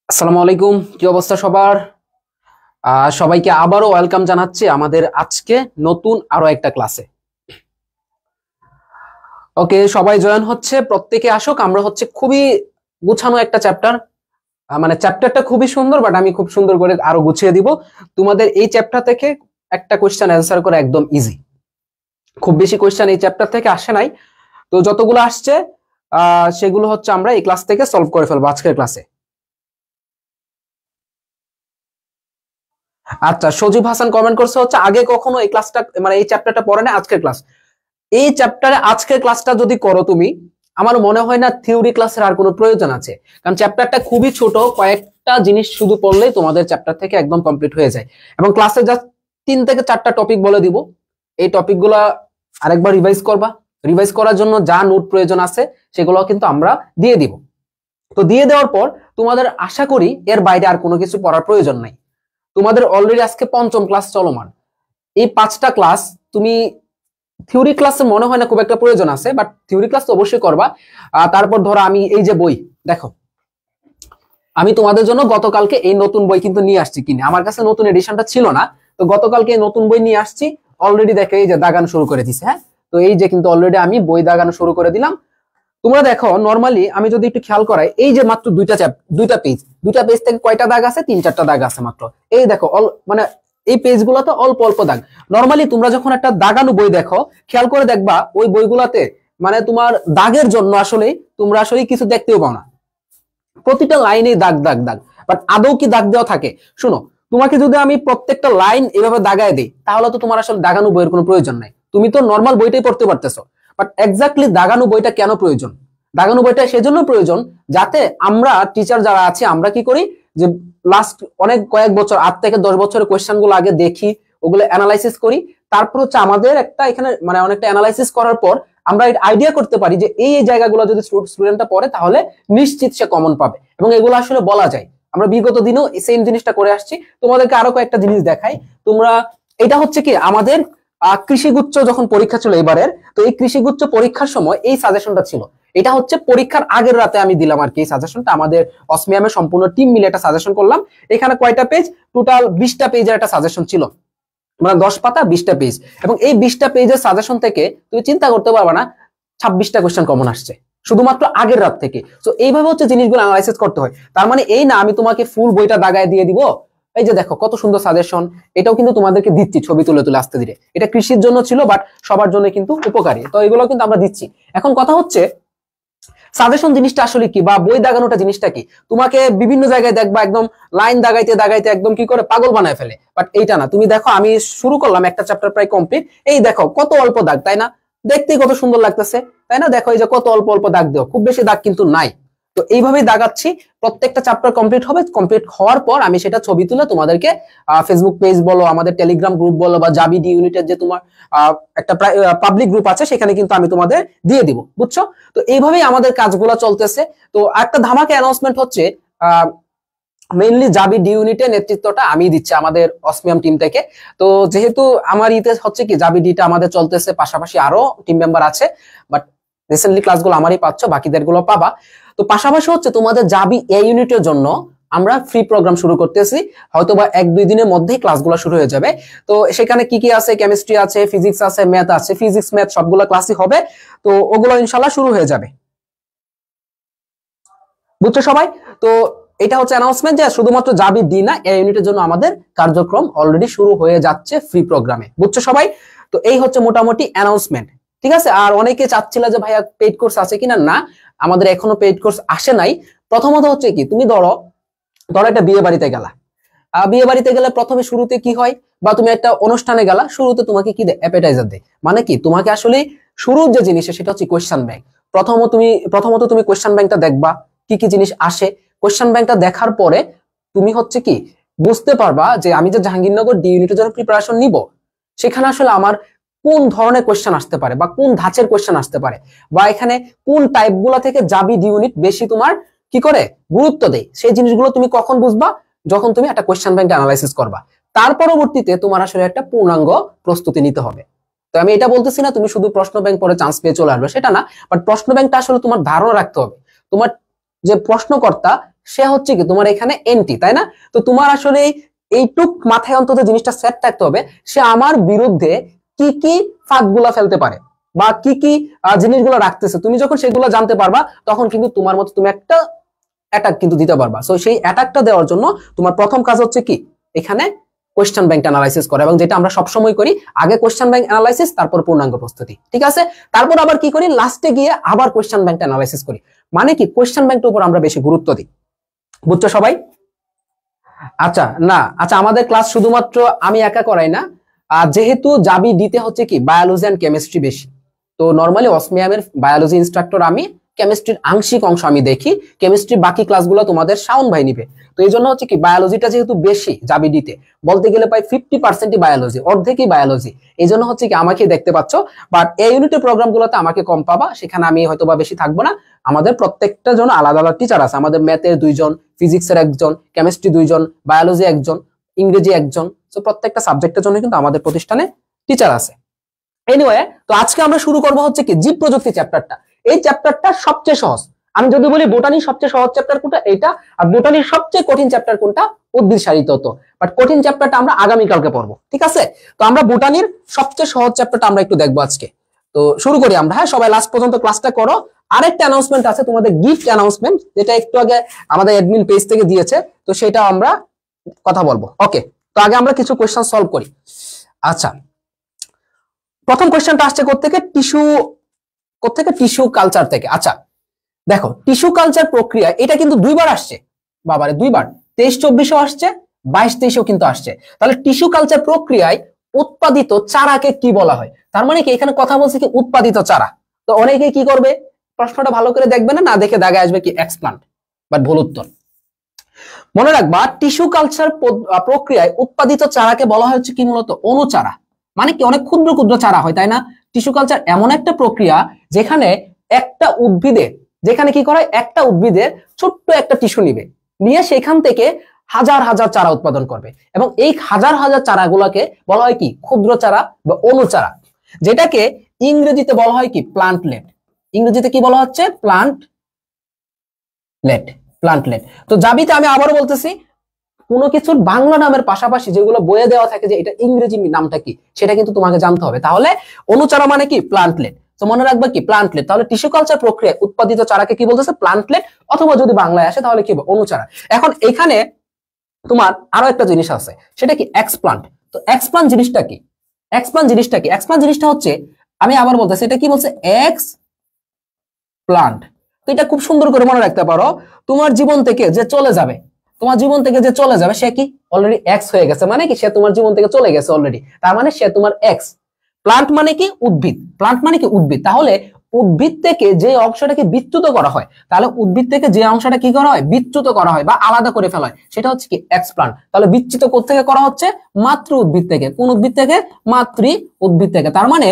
আসসালামু আলাইকুম, কি অবস্থা সবার? সবাইকে আবারও ওয়েলকাম জানাচ্ছি আমাদের আজকে নতুন আরো একটা ক্লাসে। ওকে, সবাই জয়েন হচ্ছে, প্রত্যেকে আসুক। আমরা হচ্ছে খুবই গুছানো একটা চ্যাপ্টার, মানে চ্যাপ্টারটা খুবই সুন্দর, বাট আমি খুব সুন্দর করে আরো গুছিয়ে দিব। তোমাদের এই চ্যাপ্টার থেকে একটা কোয়েশ্চেন অ্যান্সার করা একদম ইজি। খুব বেশি কোয়েশ্চেন এই চ্যাপ্টার থেকে আসে নাই, তো যতগুলো আসছে সেগুলো হচ্ছে আমরা এই ক্লাস থেকে সলভ করে ফেলবো আজকের ক্লাসে। আচ্ছা, সজীব হাসান কমেন্ট করছে হচ্ছে আগে কখনো এই ক্লাসটা মানে এই চ্যাপ্টারটা পড়ে না, আজকের ক্লাস। এই চ্যাপ্টারে আজকের ক্লাসটা যদি করো তুমি, আমার মনে হয় না থিওরি ক্লাসের আর কোনো প্রয়োজন আছে, কারণ চ্যাপ্টারটা খুবই ছোট, কয়েকটা জিনিস শুধু পড়লেই তোমাদের চ্যাপ্টার থেকে একদম কমপ্লিট হয়ে যায়। এবং ক্লাসে জাস্ট 3 থেকে 4টা টপিক বলে দিব, এই টপিকগুলো আরেকবার রিভাইজ করবা। রিভাইজ করার জন্য যা নোট প্রয়োজন আছে সেগুলো কিন্তু আমরা দিয়ে দিব। তো দিয়ে দেওয়ার পর তোমাদের আশা করি এর বাইরে আর কোনো কিছু পড়ার প্রয়োজন নাই। তোমাদের অলরেডি আজকে 5ম ক্লাস চলমান। এই 5টা ক্লাস তুমি থিওরি ক্লাসে মনে হয় না খুব একটা প্রয়োজন আছে, বাট থিওরি ক্লাস তো অবশ্যই করবা। তারপর ধরো আমি এই যে বই দেখো, আমি তোমাদের জন্য গতকালকে এই নতুন বই কিন্তু নিয়ে আসছি কিনে, আমার কাছে নতুন এডিশনটা ছিল না, তো গতকালকে এই নতুন বই নিয়ে আসছি। অলরেডি দেখো এই যে দাগানো শুরু করে দিছে। হ্যাঁ, তো এই যে কিন্তু অলরেডি আমি বই দাগানো শুরু করে দিলাম। তোমরা দেখো, নরমালি আমি যদি একটু খেয়াল করাই, এই যে মাত্র দুইটা পেজ থেকে কয়টা দাগ আছে? 3-4টা দাগ আছে মাত্র। এই দেখো মানে এই পেজগুলোতে অল্প অল্প দাগ। নরমালি তোমরা যখন একটা দাগানো বই দেখো, খেয়াল করে দেখবা ওই বইগুলাতে মানে তোমার দাগের জন্য আসলে তোমরা আসলে কিছু দেখতেও পাও না, প্রতিটা লাইনে দাগ দাগ দাগ। বাট আদৌ কি দাগ দেওয়া থাকে? শুনো, তোমাকে যদি আমি প্রত্যেকটা লাইন এভাবে দাগায় দিই, তাহলে তো তোমার আসলে দাগানো বইয়ের কোনো প্রয়োজন নাই, তুমি তো নর্মাল বইটাই পড়তে পারতেছো। বাট এক্স্যাক্টলি দাগানো বইটা কেন প্রয়োজন? দাগানো বইটা সেজন্য প্রয়োজন যাতে আমরা টিচার যারা আছে আমরা কি করি, যে লাস্ট কয়েক বছর 8 থেকে 10 বছরের কোয়েশ্চেন গুলো আগে দেখি, ওগুলো অ্যানালাইসিস করি। তারপর হচ্ছে আমাদের একটা এখানে মানে অনেকটা অ্যানালাইসিস করার পর আমরা আইডিয়া করতে পারি যে এই জায়গাগুলো যদি স্টুডেন্টটা পড়ে তাহলে নিশ্চিত সে কমন পাবে। এবং এগুলো আসলে বলা যায়, আমরা বিগত দিনেও সেম জিনিসটা করে আসছি। তোমাদেরকে আরো কয়েকটা জিনিস দেখাই। তোমরা এটা হচ্ছে কি আমাদের কৃষিগুচ্ছ যখন পরীক্ষা ছিল এবারের, তো এই কৃষিগুচ্ছ পরীক্ষার সময় এই সাজেশনটা ছিল। এটা হচ্ছে পরীক্ষার আগের রাতে আমি দিলাম আর কি এই সাজেশনটা, আমাদের অসমিয়ামের সম্পূর্ণ টিম মিলে একটা সাজেশন করলাম। এখানে কয়টা পেজ? টোটাল 20টা পেজের একটা সাজেশন ছিল, মানে 10 পাতা 20টা পেজ। এবং এই 20টা পেজের সাজেশন থেকে তুমি চিন্তা করতে পারবা না 26টা কোয়েশ্চেন কমন আসছে শুধুমাত্র আগের রাত থেকে। তো এইভাবে হচ্ছে জিনিসগুলো অ্যানালাইসিস করতে হয়। তার মানে এই না আমি তোমাকে ফুল বইটা দাগায় দিয়ে দিব। এই যে দেখো কত সুন্দর সাজেশন, এটাও কিন্তু তোমাদেরকে দিচ্ছি ছবি তুলে তুলে আস্তে ধীরে। এটা কৃষির জন্য ছিল, বাট সবার জন্য কিন্তু উপকারী, তো এগুলো কিন্তু আমরা দিচ্ছি। এখন কথা হচ্ছে সাজেশন জিনিসটা আসলে কি, বা বই দাগানোটা জিনিসটা কি? তোমাকে বিভিন্ন জায়গায় দেখবা একদম লাইন দাগাইতে দাগাইতে একদম কি করে পাগল বানায় ফেলে, বাট এইটা না। তুমি দেখো আমি শুরু করলাম, একটা চ্যাপ্টার প্রায় কমপ্লিট, এই দেখো কত অল্প দাগ, তাই না? দেখতেই কত সুন্দর লাগতেছে, তাই না? দেখো এই যে কত অল্প অল্প দাগ দেও, খুব বেশি দাগ কিন্তু নাই। তো এইভাবেই দাগাচ্ছি, প্রত্যেকটা চ্যাপ্টার কমপ্লিট হবে। কমপ্লিট হওয়ার পর আমি সেটা ছবি তুলে তোমাদেরকে ফেসবুক পেজ বলো, আমাদের টেলিগ্রাম গ্রুপ বলো, বা জাবি ডি ইউনিটের যে তোমার একটা পাবলিক গ্রুপ আছে, সেখানে কিন্তু আমি তোমাদের দিয়ে দিব, বুঝছো? তো এইভাবেই আমাদের কাজগুলো চলতেছে। তো একটা ধামাকা অ্যানাউন্সমেন্ট হচ্ছে, মেইনলি জাবি ডি ইউনিটের নেতৃত্বটা আমি দিচ্ছি আমাদের অসমিয়াম টিম থেকে। তো যেহেতু আমার ইতে হচ্ছে কি জাবি ডিটা আমাদের চলতেছে, পাশাপাশি আরো টিম মেম্বার আছে, বাট রিসেন্টলি ক্লাসগুলো আমারই পাচ্ছ, বাকিদের গুলো পাবা। তো পাশাপাশি হচ্ছে তোমাদের জাবি এ ইউনিটের জন্য আমরা ফ্রি প্রোগ্রাম শুরু করতেছি, হয়তোবা 1-2 দিনের মধ্যেই ক্লাসগুলো শুরু হয়ে যাবে। তো সেখানে কি কি আছে? কেমিস্ট্রি আছে, ফিজিক্স আছে, ম্যাথ আছে। ফিজিক্স ম্যাথ সবগুলো ক্লাসই হবে, তো ওগুলো ইনশাল্লাহ শুরু হয়ে যাবে, বুঝছো সবাই? তো এটা হচ্ছে অ্যানাউন্সমেন্ট যে শুধুমাত্র জাবি ডি না, এ ইউনিটের জন্য আমাদের কার্যক্রম অলরেডি শুরু হয়ে যাচ্ছে ফ্রি প্রোগ্রামে, বুঝছো সবাই? তো এই হচ্ছে মোটামুটি অ্যানাউন্সমেন্ট, ঠিক আছে? আর অনেকে চাচ্ছিল যে ভাইয়া পেইড কোর্স আছে কিনা, না আমাদের এখনো পেইড কোর্স আসে নাই। প্রথমত হচ্ছে কি, তুমি ধরো একটা বিয়ে বাড়িতে গেলা, বিয়ে বাড়িতে গেলে প্রথমে শুরুতে কি হয়, বা তুমি একটা অনুষ্ঠানে গেলা, শুরুতে তোমাকে কি দেয়? অ্যাপেটাইজার দেয়। মানে কি, তোমাকে আসলে শুরুর যে জিনিস সেটা হচ্ছে কোয়েশ্চেন ব্যাংক। প্রথমত তুমি কোয়েশ্চেন ব্যাংকটা দেখবা, কি কি জিনিস আসে। কোয়েশ্চেন ব্যাংকটা দেখার পরে তুমি হচ্ছে কি বুঝতে পারবা যে আমি যে জাহাঙ্গীরনগর ডি ইউনিটের জন্য প্রিপারেশন নিব, সেখানে আসলে আমার কোন ধরনের কোয়েশ্চেন আসতে পারে, বা কোন ধাঁচের কোয়েশ্চেন আসতে পারে, বা এখানে কোন টাইপ গুলা থেকে জাবি ডি ইউনিট বেশি তোমার কি করে গুরুত্ব দেয়। সেই জিনিসগুলো তুমি কখন বুঝবা? যখন তুমি একটা কোয়েশ্চেন ব্যাংক অ্যানালাইসিস করবা। তার পরবর্তীতে তোমার আসলে একটা পূর্ণাঙ্গ প্রস্তুতি নিতে হবে। তো আমি এটা বলতেছি না তুমি শুধু প্রশ্ন ব্যাংক পরে চান্স পেয়ে চলে আসবে, সেটা না। বাট প্রশ্ন ব্যাংকটা আসলে তোমার ধারণা রাখতে হবে। তোমার যে প্রশ্নকর্তা সে হচ্ছে কি তোমার এখানে এন্টি, তাই না? তো তোমার আসলে এইটুক মাথায় অন্তত জিনিসটা সেট থাকতে হবে, সে আমার বিরুদ্ধে কি কি ফাঁদগুলা ফেলতে পারে বা কি কি জিনিসগুলো রাখতেছে। তুমি যখন সেগুলো জানতে পারবা তখন কিন্তু তোমার মতো তুমি একটা অ্যাটাক কিন্তু দিতে পারবা। সো সেই অ্যাটাকটা দেওয়ার জন্য তোমার প্রথম কাজ হচ্ছে কি এখানে কোয়েশ্চেন ব্যাংক অ্যানালাইসিস করা, এবং যেটা আমরা সবসময় করি, আগে কোয়েশ্চেন ব্যাংক অ্যানালাইসিস, তারপর পূর্ণাঙ্গ প্রস্তুতি, ঠিক আছে? তারপর আবার কি করি, লাস্টে গিয়ে আবার কোয়েশ্চেন ব্যাংক অ্যানালাইসিস করি। মানে কি কোয়েশ্চেন ব্যাংকের উপর আমরা বেশি গুরুত্ব দিই। বুঝছো সবাই? আচ্ছা না, আচ্ছা আমাদের ক্লাস শুধুমাত্র আমি একা করাই না, যেহেতু যাবি দিতে হচ্ছে কি বায়োলজি এন্ড কেমিস্ট্রি বেশি, তো নরমালি অসমিয়ামের বায়োলজি ইনস্ট্রাক্টর আমি, কেমিস্ট্রির আংশিক অংশ আমি দেখি, কেমিস্ট্রির বাকি ক্লাসগুলো তোমাদের শাওন ভাই নিবে। তো এই জন্য হচ্ছে কি বায়োলজিটা যেহেতু বেশি যাবি দিতে, বলতে গেলে প্রায় 50%ই বায়োলজি, অর্ধেকই বায়োলজি, এই জন্য হচ্ছে কি আমাকে দেখতে পাচ্ছ। বাট এই ইউনিটের প্রোগ্রামগুলোতে আমাকে কম পাবা, সেখানে আমি হয়তো বা বেশি থাকবো না। আমাদের প্রত্যেকটা জন আলাদা আলাদা টিচার আছে, আমাদের ম্যাথের 2 জন, ফিজিক্সের 1 জন, কেমিস্ট্রি 2 জন, বায়োলজি 1 জন, ইংরেজি 1 জন। তো প্রত্যেকটা সাবজেক্টের জন্য কিন্তু আমাদের প্রতিষ্ঠানে টিচার আছে। এনিওয়ে, তো আজকে আমরা শুরু করব হচ্ছে কি জীব প্রযুক্তি চ্যাপ্টারটা। এই চ্যাপ্টারটা সবচেয়ে সহজ। আমি যদি বলি বোটানির সবচেয়ে সহজ চ্যাপ্টার কোনটা, এটা। আর বোটানির সবচেয়ে কঠিন চ্যাপ্টার কোনটা, উদ্ভিদ সারিতত্ত্ব। বাট কঠিন চ্যাপ্টারটা আমরা আগামীকালকে পড়বো, ঠিক আছে? তো আমরা বোটানির সবচেয়ে সহজ চ্যাপ্টারটা আমরা একটু দেখবো আজকে। তো শুরু করি আমরা। হ্যাঁ, সবাই লাস্ট পর্যন্ত ক্লাসটা করো। আরেকটা অ্যানাউন্সমেন্ট আছে, তোমাদের গিফট অ্যানাউন্সমেন্ট, যেটা একটু আগে আমাদের অ্যাডমিন পেজ থেকে দিয়েছে, তো সেটা আমরা কথা বলবো। ওকে, তো আগে আমরা কিছু কোয়েশ্চেন সলভ করি। আচ্ছা, প্রথম কোয়েশ্চেনটা আসছে কোত্থেকে, টিস্যু কালচার থেকে। আচ্ছা দেখো, টিস্যু কালচার প্রক্রিয়া এটা কিন্তু 2 বার আসছে, বাবারে 2 বার, 23-24 আসছে, 22-23 কিন্তু আসছে। তাহলে টিস্যু কালচার প্রক্রিয়ায় উৎপাদিত চারাকে কি বলা হয়? তার মানে কি এখানে কথা বলছে কি উৎপাদিত চারা। তো অনেকে কি করবে, প্রশ্নটা ভালো করে দেখবে না, না দেখে দাগে আসবে কি এক্সপ্লান্ট, বাট ভুল উত্তর। মনে রাখবা, টিস্যু কালচার প্রক্রিয়ায় উৎপাদিত চারাকে বলা হচ্ছে কি মূলত অনুচারা। মানে কি অনেক ক্ষুদ্র ক্ষুদ্র চারা হয়, তাই না? টিস্যু কালচার এমন একটা প্রক্রিয়া যেখানে একটা উদ্ভিদের, যেখানে কি করে একটা উদ্ভিদের ছোট্ট একটা টিস্যু নিবে, নিয়ে সেখান থেকে হাজার হাজার চারা উৎপাদন করবে, এবং এই হাজার হাজার চারাগুলোকে বলা হয় কি ক্ষুদ্র চারা বা অনুচারা, যেটাকে ইংরেজিতে বলা হয় কি প্লান্টলেট। ইংরেজিতে কি বলা হচ্ছে, প্লান্টলেট। তো যাবিতে আমি আবারও বলতেছি, কোনো কিছুর বাংলা নামের পাশাপাশি যেগুলো বইয়ে দেওয়া থাকে যে এটা ইংরেজি নামটা কি, সেটা কিন্তু তোমাকে জানতে হবে। তাহলে অনুচারা মানে কি প্লান্টলেট, তো মনে রাখবা কি প্লান্টলেট। তাহলে টিস্যু কালচার প্রক্রিয়ায় উৎপাদিত চারাকে কি বলতেছে, প্লান্টলেট, অথবা যদি বাংলায় আসে তাহলে কি অনুচারা। এখন এখানে তোমার আরো একটা জিনিস আছে, সেটা কি এক্সপ্লান্ট। তো এক্সপ্লান্ট জিনিসটা কি, এক্সপ্লান্ট জিনিসটা হচ্ছে, আমি আবার বলতেছি, এটা কি বলছে, এক্সপ্লান্ট। তো এটা খুব সুন্দর করে মনে রাখতে পারো, তোমার জীবন থেকে যে চলে যাবে, সে কি অলরেডি এক্স হয়ে গেছে, মানে কি সে তোমার জীবন থেকে চলে গেছে অলরেডি, তার মানে সে তোমার এক্স। প্লান্ট মানে কি উদ্ভিদ, তাহলে উদ্ভিদ থেকে যে অংশটাকে বিচ্যুত করা হয়, তাহলে উদ্ভিদ থেকে যে অংশটা কি করা হয়, বিচ্যুত করা হয় বা আলাদা করে ফেলা হয়, সেটা হচ্ছে কি এক্সপ্লান্ট। তাহলে বিচ্যুত কোত্থেকে করা হচ্ছে, মাতৃ উদ্ভিদ থেকে। কোন উদ্ভিদ থেকে, মাতৃ উদ্ভিদ থেকে। তার মানে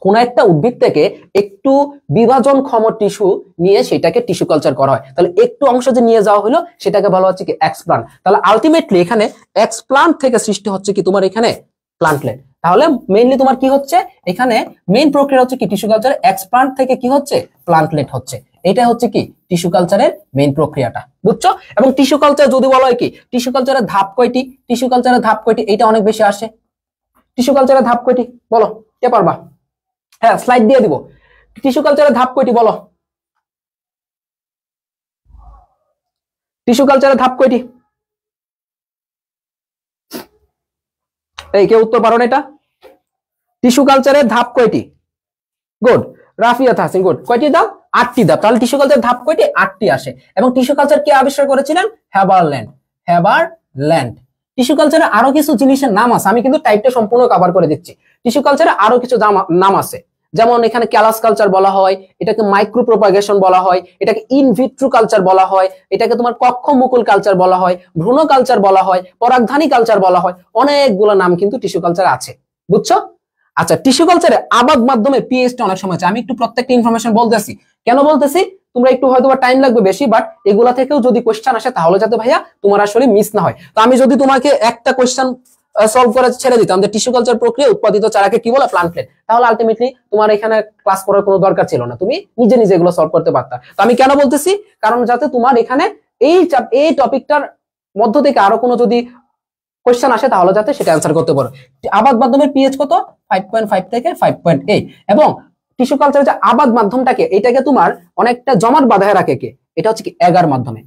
কোন একটা উদ্ভিদ থেকে একটু বিভাজনক্ষম টিস্যু নিয়ে সেটাকে টিস্যু কালচার করা হয়, তাহলে একটু অংশ যে নিয়ে যাওয়া হলো সেটাকে বলা হচ্ছে কি এক্সপ্লান্ট। তাহলে আলটিমেটলি এখানে এক্সপ্লান্ট থেকে সৃষ্টি হচ্ছে কি তোমার এখানে প্লান্টলেট। তাহলে মেইনলি তোমার কি হচ্ছে, এখানে মেইন প্রক্রিয়া হচ্ছে কি টিস্যু কালচার, এক্সপ্লান্ট থেকে কি হচ্ছে, প্লান্টলেট হচ্ছে। এটা হচ্ছে কি টিস্যু কালচারের মেইন প্রক্রিয়াটা, বুঝছো? এবং টিস্যু কালচার যদি বলা হয় কি টিস্যু কালচারের ধাপ কয়টি, এটা অনেক বেশি আসে। টিস্যু কালচারের ধাপ কয়টি বলো, কে পারবা? হ্যাঁ, স্লাইড দিয়ে দিব। টিস্যু কালচারের ধাপ কয়টি বলো, টিস্যু কালচারের ধাপ কয়টি? এই কেউ উত্তর পারো না এটা? টিস্যু কালচারের ধাপ কয়টি? Good, Rafia Tahsin, good. কয়টি ধাপ? 8টি ধাপ। তাহলে টিস্যু কালচার ধাপ কয়টি? 8টি আসে। এবং টিস্যু কালচার কে আবিষ্কার করেছিলেন? হ্যাবারল্যান্ড। টিস্যু কালচারে আরো কিছু জিনিসের নাম আছে, আমি কিন্তু টাইপটা সম্পূর্ণ কভার করে দিচ্ছি। টিস্যু কালচারে আরো কিছু নাম আছে, যেমন এখানে ক্যালাস কালচার বলা হয়, এটাকে মাইক্রো প্রোপাগেশন বলা হয়, এটাকে ইনভিট্রো কালচার বলা হয়, এটাকে তোমার কক্ষ মুকুল কালচার বলা হয়, ভ্রূণ কালচার বলা হয়, পরাগধানী কালচার বলা হয়। অনেকগুলো নাম কিন্তু টিস্যু কালচারে আছে, বুঝছো? আচ্ছা, টিস্যু কালচারে আবাদ মাধ্যমে পিএইচটা অনেক সময় আছে। আমি একটু প্রত্যেকটা ইনফরমেশন বলতেছি, কেন বলতেছি, তোমরা একটু হয়তো টাইম লাগবে বেশি, বাট এগুলা থেকেও যদি কোশ্চেন আসে তাহলে যাতে ভাইয়া তোমার আসলে মিস না হয়। তো আমি যদি তোমাকে একটা কোশ্চেন সলভ করে ছেড়ে দিতাম যে টিস্যু কালচার প্রক্রিয়া উৎপাদিত চারাকে কি বলে, প্লান্টলেট, তাহলে আলটিমেটলি তোমার এখানে ক্লাস করার কোনো দরকার ছিল না, তুমি নিজে নিজে এগুলো সলভ করতে পারতা। তো আমি কেন বলতেছি, কারণ যাতে তোমার এখানে এই টপিকটার মধ্য থেকে আরো কোনো যদি কোয়েশ্চেন আসে তাহলে যাতে সেটা অ্যান্সার করতে পারো। আবাদ মাধ্যমের পিএইচ কত 5.5 থেকে 5.8 এবং টিস্যু কালচার যে আবাদ মাধ্যমটাকে এটাকে তোমার অনেকটা জমাট বাঁধায় রাখে কে, এটা হচ্ছে কি এগার মাধ্যমে।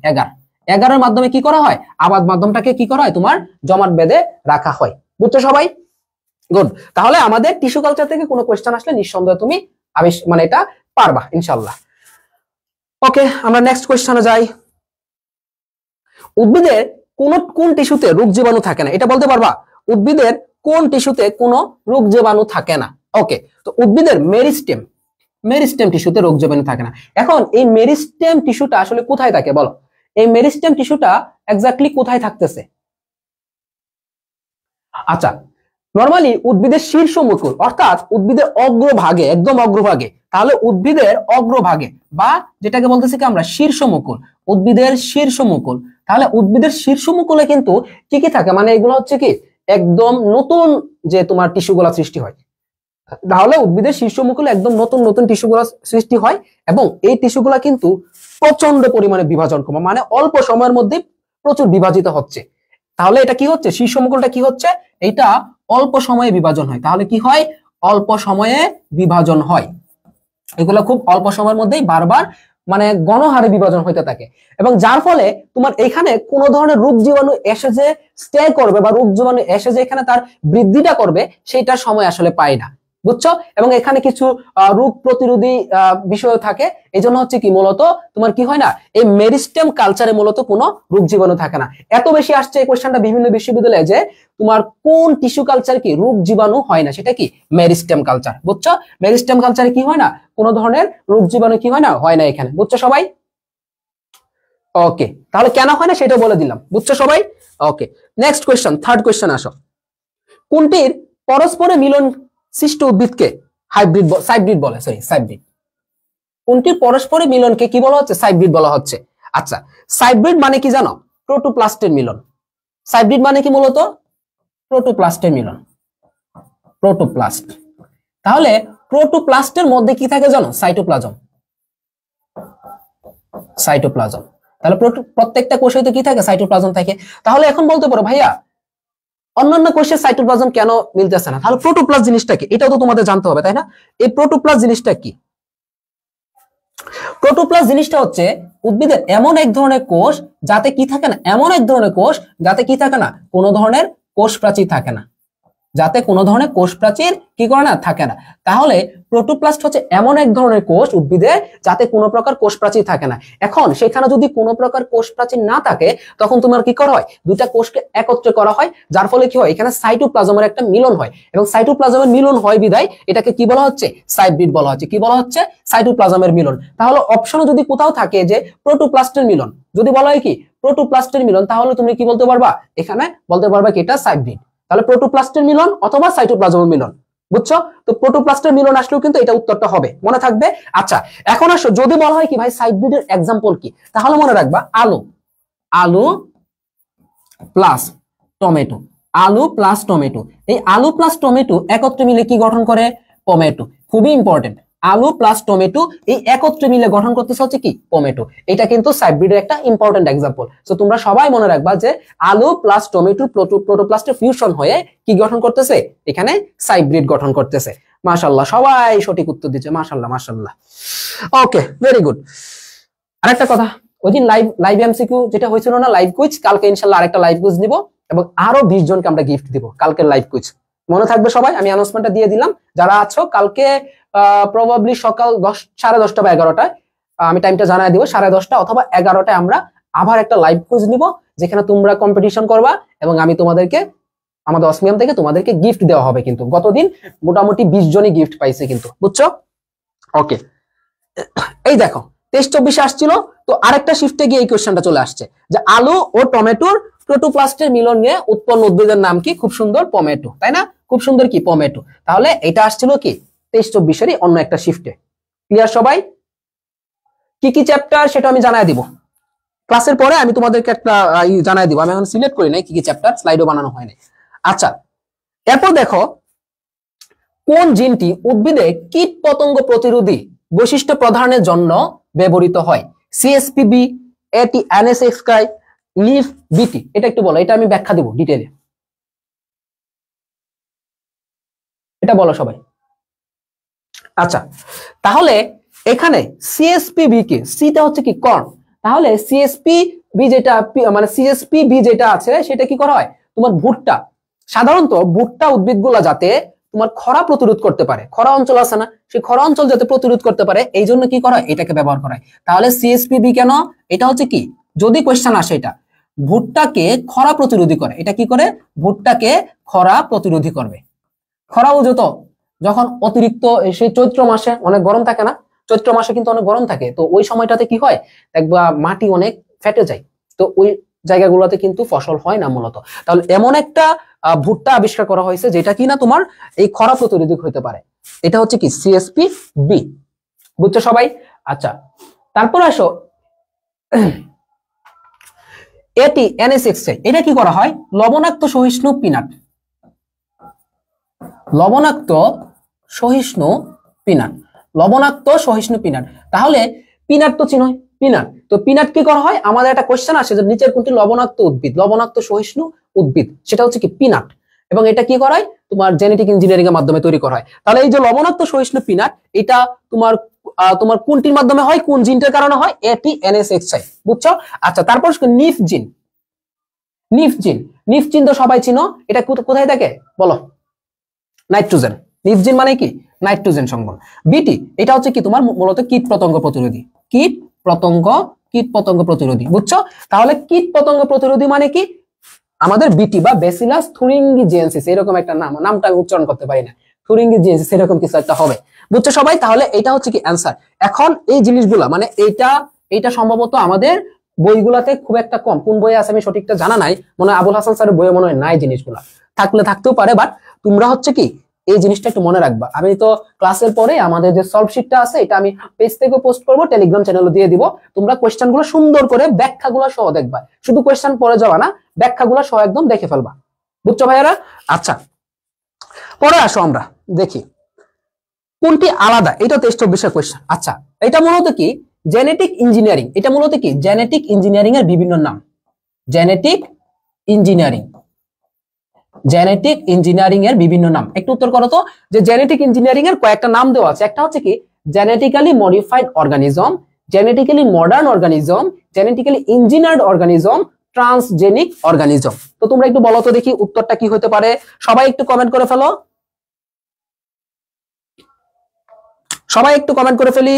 এগারের মাধ্যমে কি করা হয়, আবাদ মাধ্যমটাকে কি করা হয়, তোমার জমাট বেঁধে রাখা হয়। বুঝছো সবাই? গুড। তাহলে আমাদের টিস্যু কালচার থেকে কোনো কোয়েশ্চেন আসলে নিঃসন্দেহে তুমি মানে এটা পারবা ইনশাল্লাহ। ওকে, আমরা নেক্সট কোয়েশ্চনে যাই। উদ্ভিদের কোন টিস্যুতে রোগ জীবাণু থাকে না, এটা বলতে পারবা? উদ্ভিদের কোন টিস্যুতে কোনো রোগ জীবাণু থাকে না? ওকে, তো উদ্ভিদের মেরিস্টেম টিস্যুতে রোগ জীবাণু থাকে না। এখন এই মেরিস্টেম টিস্যুটা আসলে কোথায় থাকে বলো? এই মেরিস্টেম টিস্যুটা এক্স্যাক্টলি কোথায় থাকতেছে? আচ্ছা, নরমালি উদ্ভিদের শীর্ষ মুকুল অর্থাৎ উদ্ভিদের অগ্রভাগে, একদম অগ্রভাগে। তাহলে উদ্ভিদের অগ্রভাগে বা যেটাকে বলতেছি কি আমরা শীর্ষ মুকুল, উদ্ভিদের শীর্ষ মুকুল। তাহলে উদ্ভিদের শীর্ষ মুকুলে কিন্তু কি কি থাকে, মানে এগুলো হচ্ছে কি একদম নতুন যে তোমার টিস্যুগুলা সৃষ্টি হয়। তাহলে উদ্ভিদের শীর্ষ মুকুলে একদম নতুন নতুন টিস্যুগুলা সৃষ্টি হয় এবং এই টিস্যুগুলা কিন্তু প্রচন্ড পরিমাণে বিভাজন কম, মানে অল্প সময়ের মধ্যে প্রচুর বিভাজিত হচ্ছে। তাহলে এটা কি হচ্ছে, শীর্ষ মুকুলটা কি হচ্ছে, এটা অল্প সময়ে বিভাজন হয়। তাহলে কি হয়, অল্প সময়ে বিভাজন হয়। এগুলো খুব অল্প সময়ের মধ্যেই বারবার মানে গণহারে বিভাজন হইতে থাকে এবং যার ফলে তোমার এখানে কোন ধরনের রোগ জীবাণু এসে যে স্টে করবে বা রোগ জীবাণু এসে যে এখানে তার বৃদ্ধিটা করবে সেটা সময় আসলে পায় না। বুঝছো? এবং এখানে কিছু রোগ প্রতিরোধী বিষয় থাকে। এই জন্য হচ্ছে কি মূলত তোমার কি হয় না, এই মেরিস্টেম কালচারে মূলত কোনো রোগ জীবাণু থাকে না। এত বেশি আসছে এই কোশ্চেনটা বিভিন্ন বিশ্ববিদ্যালয়ে যে তোমার কোন টিস্যু কালচার কি রোগ জীবাণু হয় না, সেটা কি মেরিস্টেম কালচার। বুঝছো? মেরিস্টেম কালচারে কি হয় না, কোন ধরনের রোগ জীবাণু কি হয় না এখানে। বুঝছো সবাই? ওকে, তাহলে কেন হয় না সেটা বলে দিলাম। বুঝছো সবাই? ওকে, নেক্সট কোয়েশ্চেন, থার্ড কোয়েশ্চেন আসো। কোনটির পরস্পরে মিলন সৃষ্ট উদ্ভিদকে সাইব্রিড বলে? সাইব্রিড। কোনটির পরস্পরে মিলনকে কি বলা হচ্ছে, সাইব্রিড বলা হচ্ছে। আচ্ছা, সাইব্রিড মানে কি জানো? প্রোটোপ্লাস্টের মিলন। সাইব্রিড মানে কি মূলত? প্রোটোপ্লাস্টের মিলন, প্রোটোপ্লাস্ট। তাহলে প্রোটোপ্লাস্টের মধ্যে কি থাকে জানো? সাইটোপ্লাজম। তাহলে প্রত্যেকটা কোষে তো কি থাকে, সাইটোপ্লাজম থাকে। তাহলে এখন বলতে পারো ভাইয়া অন্যান্য কোষের সাইটোপ্লাজম কেন মিলতেছে না? তাহলে প্রোটোপ্লাস্ট জিনিসটা কি এটাও তো তোমাদের জানতে হবে, তাই না? এই প্রোটোপ্লাস্ট জিনিসটা কি? প্রোটোপ্লাস্ট জিনিসটা হচ্ছে উদ্ভিদের এমন এক ধরনের কোষ যাতে কি থাকে না, এমন এক ধরনের কোষ যাতে কি থাকে না, কোনো ধরনের কোষ প্রাচীর থাকে না, যাতে কোনো ধরনের কোষ প্রাচীর কি করে না, থাকে না। তাহলে প্রোটোপ্লাস্ট হচ্ছে এমন এক ধরনের কোষ উদ্ভিদের যাতে কোনো প্রকার কোষ প্রাচীর থাকে না। এখন সেখানে যদি কোনো প্রকার কোষ প্রাচীর না থাকে তখন তোমার কি করা হয়, দুইটা কোষকে একত্রে করা হয়, যার ফলে কি হয়, এখানে সাইটোপ্লাজমের একটা মিলন হয় এবং সাইটোপ্লাজমের মিলন হয় বিধায় এটাকে কি বলা হচ্ছে, সাইব্রিড বলা হচ্ছে। কি বলা হচ্ছে? সাইটোপ্লাজমের মিলন। তাহলে অপশনে যদি কোথাও থাকে যে প্রোটোপ্লাস্টের মিলন, যদি বলা হয় কি প্রোটোপ্লাস্টের মিলন, তাহলে তুমি কি বলতে পারবা, এখানে বলতে পারবা কি এটা সাইব্রিড। তাহলে প্রোটোপ্লাস্টের মিলন অথবা সাইটোপ্লাজমের মিলন। বুঝছো? তো প্রোটোপ্লাস্টের মিলন আসলেও কিন্তু এটা উত্তরটা হবে, মনে থাকবে। আচ্ছা, এখন আসো যদি বলা হয় কি ভাই সাইব্রিডের एग्जांपल কি, তাহলে মনে রাখবা আলু প্লাস টমেটো। আলু প্লাস টমেটো, এই আলু প্লাস টমেটো একত্রে মিলে কি গঠন করে, টমেটো। খুবই ইম্পর্টেন্ট, আলু প্লাস টমেটো এই একত্রে মিলে গঠন করতেছে হচ্ছে কি, টমেটো। এটা কিন্তু সাইব্রিডের একটা ইম্পর্টেন্ট एग्जांपल। সো তোমরা সবাই মনে রাখবা যে আলু প্লাস টমেটো প্রোটোপ্লাস্টের ফিউশন হয়ে কি গঠন করতেছে, এখানে সাইব্রিড গঠন করতেছে। মাশাআল্লাহ, সবাই সঠিক উত্তর দিচ্ছে, মাশাআল্লাহ মাশাআল্লাহ। ওকে, ভেরি গুড। আরেকটা কথা, ওই দিন লাইভ এমসিকিউ যেটা হয়েছিল না, লাইভ কুইজ, কালকে ইনশাআল্লাহ আরেকটা লাইভ কুইজ নিব এবং আরো 20 জনকে আমরা গিফট দিব কালকের লাইভ কুইজ। মনে থাকবে সবাই, আমি অ্যানাউন্সমেন্টটা দিয়ে দিলাম। যারা আছো কালকে প্রবাবলি সকাল 10:30 বা 11টায়, আমি টাইমটা জানাই দিব, 10:30 অথবা 11টায় আমরা আবার একটা লাইভ কুইজ নিব যেখানে তোমরা কম্পিটিশন করবা এবং আমি তোমাদেরকে আমাদের অসমিয়াম থেকে তোমাদেরকে গিফট দেওয়া হবে। কিন্তু গতদিন মোটামুটি 20 জনই গিফট পাইছে কিন্তু, বুঝছো? ওকে, এই দেখো 23-24 আসছিল, তো আরেকটা শিফটে গিয়ে এই কোশ্চেনটা চলে আসছে যে আলু ও টমেটোর প্রোটোপ্লাস্টের মিলন নিয়ে উৎপন্ন উদ্ভিদের নাম কি? খুব সুন্দর, টমেটো, তাই না? খুব সুন্দর কি, টমেটো। তাহলে এটা আসছিল কি 23-24-এরই অন্য একটা শিফটে। ক্লিয়ার সবাই? কি কি চ্যাপ্টার সেটা আমি জানাই দিব ক্লাসের পরে, আমি তোমাদেরকে একটা জানাই দিব। আমি এখন সিলেক্ট করি নাই কি কি চ্যাপ্টার, স্লাইডও বানানো হয় নাই। আচ্ছা, এরপর দেখো কোন জিনটি উদ্ভিদে কীট পতঙ্গ প্রতিরোধী বৈশিষ্ট্য প্রদানের জন্য ব্যবহৃত হয়? সিএসপিবি, এটি NSXi নিফ বিটি, এটা একটু বলো, এটা আমি ব্যাখ্যা দিব ডিটেইলে, এটা বলো সবাই। আচ্ছা, তাহলে এখানে সিএসপিবি কে, সিটা হচ্ছে কি কর্ন, তাহলে সিএসপিবি যেটা মানে সিএসপিবি যেটা আছে সেটা কি করা হয়, তোমার ভুট্টা, সাধারণত ভুট্টা উদ্ভিদগুলা যাতে তোমার খরা প্রতিরোধ করতে পারে, খরা অঞ্চল আছে না, সেই খরা অঞ্চল যাতে প্রতিরোধ করতে পারে এই জন্য কি করা হয়, এটাকে ব্যবহার করা হয়। তাহলে সিএসপিবি কেন, এটা হচ্ছে কি, যদি কোয়েশ্চেন আসে এটা ভুট্টাকে খরা প্রতিরোধী করে, এটা কি করে, ভুট্টাকে খরা প্রতিরোধী করবে। খরা বুঝো তো, যখন অতিরিক্ত সেই চৈত্র মাসে অনেক গরম থাকে না, চৈত্র মাসে কিন্তু অনেক গরম থাকে, তো ওই সময়টাতে কি হয়, দেখবা মাটি অনেক ফেটে যায়, তো ওই জায়গাগুলোতে কিন্তু ফসল হয় না মূলত। তাহলে এমন একটা ভুট্টা আবিষ্কার করা হয়েছে যেটা কিনা তোমার এই খরা প্রতিরোধক হতে পারে, এটা হচ্ছে কি সিএসপি বি, বুঝছো সবাই। আচ্ছা, তারপর আসো এটি NSXi, এটা কি করা হয়, লবণাক্ত সহিষ্ণু পিনাট, লবণাক্ত সহিষ্ণু পিনাট, লবণাক্ত সহিষ্ণু পিনাট। তাহলে পিনাট তো চিনো, পিনাট, তো পিনাট কি করা হয়, আমাদের একটা কোশ্চেন আসে যে নিচের কোনটি লবণাক্ত উদ্ভিদ, লবণাক্ত সহিষ্ণু উদ্ভিদ, সেটা হচ্ছে কি পিনাট, এবং এটা কি করা হয়, তোমার জেনেটিক ইঞ্জিনিয়ারিং এর মাধ্যমে তৈরি করা হয়। তাহলে এই যে লবণাক্ত সহিষ্ণু পিনাট, এটা তোমার তোমার কোনটির মাধ্যমে হয়, কোন জিনটার কারণে হয়, এটি NSXi, বুঝছো। আচ্ছা, তারপর নিফ জিন, নিফ জিন, নিফ জিন তো সবাই চিনো, এটা কোথায় থাকে বলো, নাইট্রোজেন, নিফজিন মানে কি, নাইট্রোজেন সংবহন। বিটি, এটা হচ্ছে কি তোমার মূলত কীট পতঙ্গ প্রতিরোধী, কীট পতঙ্গ প্রতিরোধী, বুঝছো। তাহলে কীট পতঙ্গ প্রতিরোধী মানে কি, আমাদের বিটি বা ব্যাসিলাস থুরিঙ্গিজিয়েন্সিস, এরকম একটা নাম, নামটা আমি উচ্চারণ করতে পারি না, থুরিঙ্গিজিয়েন্সিস এরকম কিছু একটা হবে, বুঝছো সবাই। তাহলে এটা হচ্ছে কি অ্যান্সার। এখন এই জিনিসগুলা মানে এটা সম্ভবত আমাদের বইগুলাতে খুব একটা কম, কোন বইয়ে আছে আমি সঠিকটা জানা নাই, মনে হয় আবুল হাসান স্যারের বইয়ে মনে হয় নাই জিনিসগুলা, থাকলে থাকতেও পারে, বাট তোমরা হচ্ছে কি এই জিনিসটা একটু মনে রাখবা। আমি তো ক্লাসের পরে আমাদের যে সলভ শিটটা আছে এটা আমি পেজ থেকে পোস্ট করব, টেলিগ্রাম চ্যানেলে দিয়ে দিব, তোমরা কোশ্চেনগুলো সুন্দর করে ব্যাখ্যাগুলো সহ দেখবা, শুধু কোশ্চেন পড়ে যাবা না, ব্যাখ্যাগুলো সহ একদম দেখে ফেলবা, বুঝছো ভাইয়ারা। আচ্ছা, পরে আসো আমরা দেখি কোনটি আলাদা, এটা টেস্ট অফ বিষয় কোশ্চেন। আচ্ছা, এটা মূলত কি জেনেটিক ইঞ্জিনিয়ারিং, এটা মূলত কি জেনেটিক ইঞ্জিনিয়ারিং এর বিভিন্ন নাম, জেনেটিক ইঞ্জিনিয়ারিং, জেনেটিক ইঞ্জিনিয়ারিং এর বিভিন্ন নাম, একটু উত্তর করো তো, যে জেনেটিক ইঞ্জিনিয়ারিং এর কয়েকটা নাম দেওয়া আছে, একটা হচ্ছে কি genetically modified organism, genetically modern organism, genetically engineered organism, transgenic organism. তো তোমরা একটু বলো তো দেখি উত্তরটা কি হতে পারে, সবাই একটু কমেন্ট করে ফেলো, সবাই একটু কমেন্ট করে ফেলি,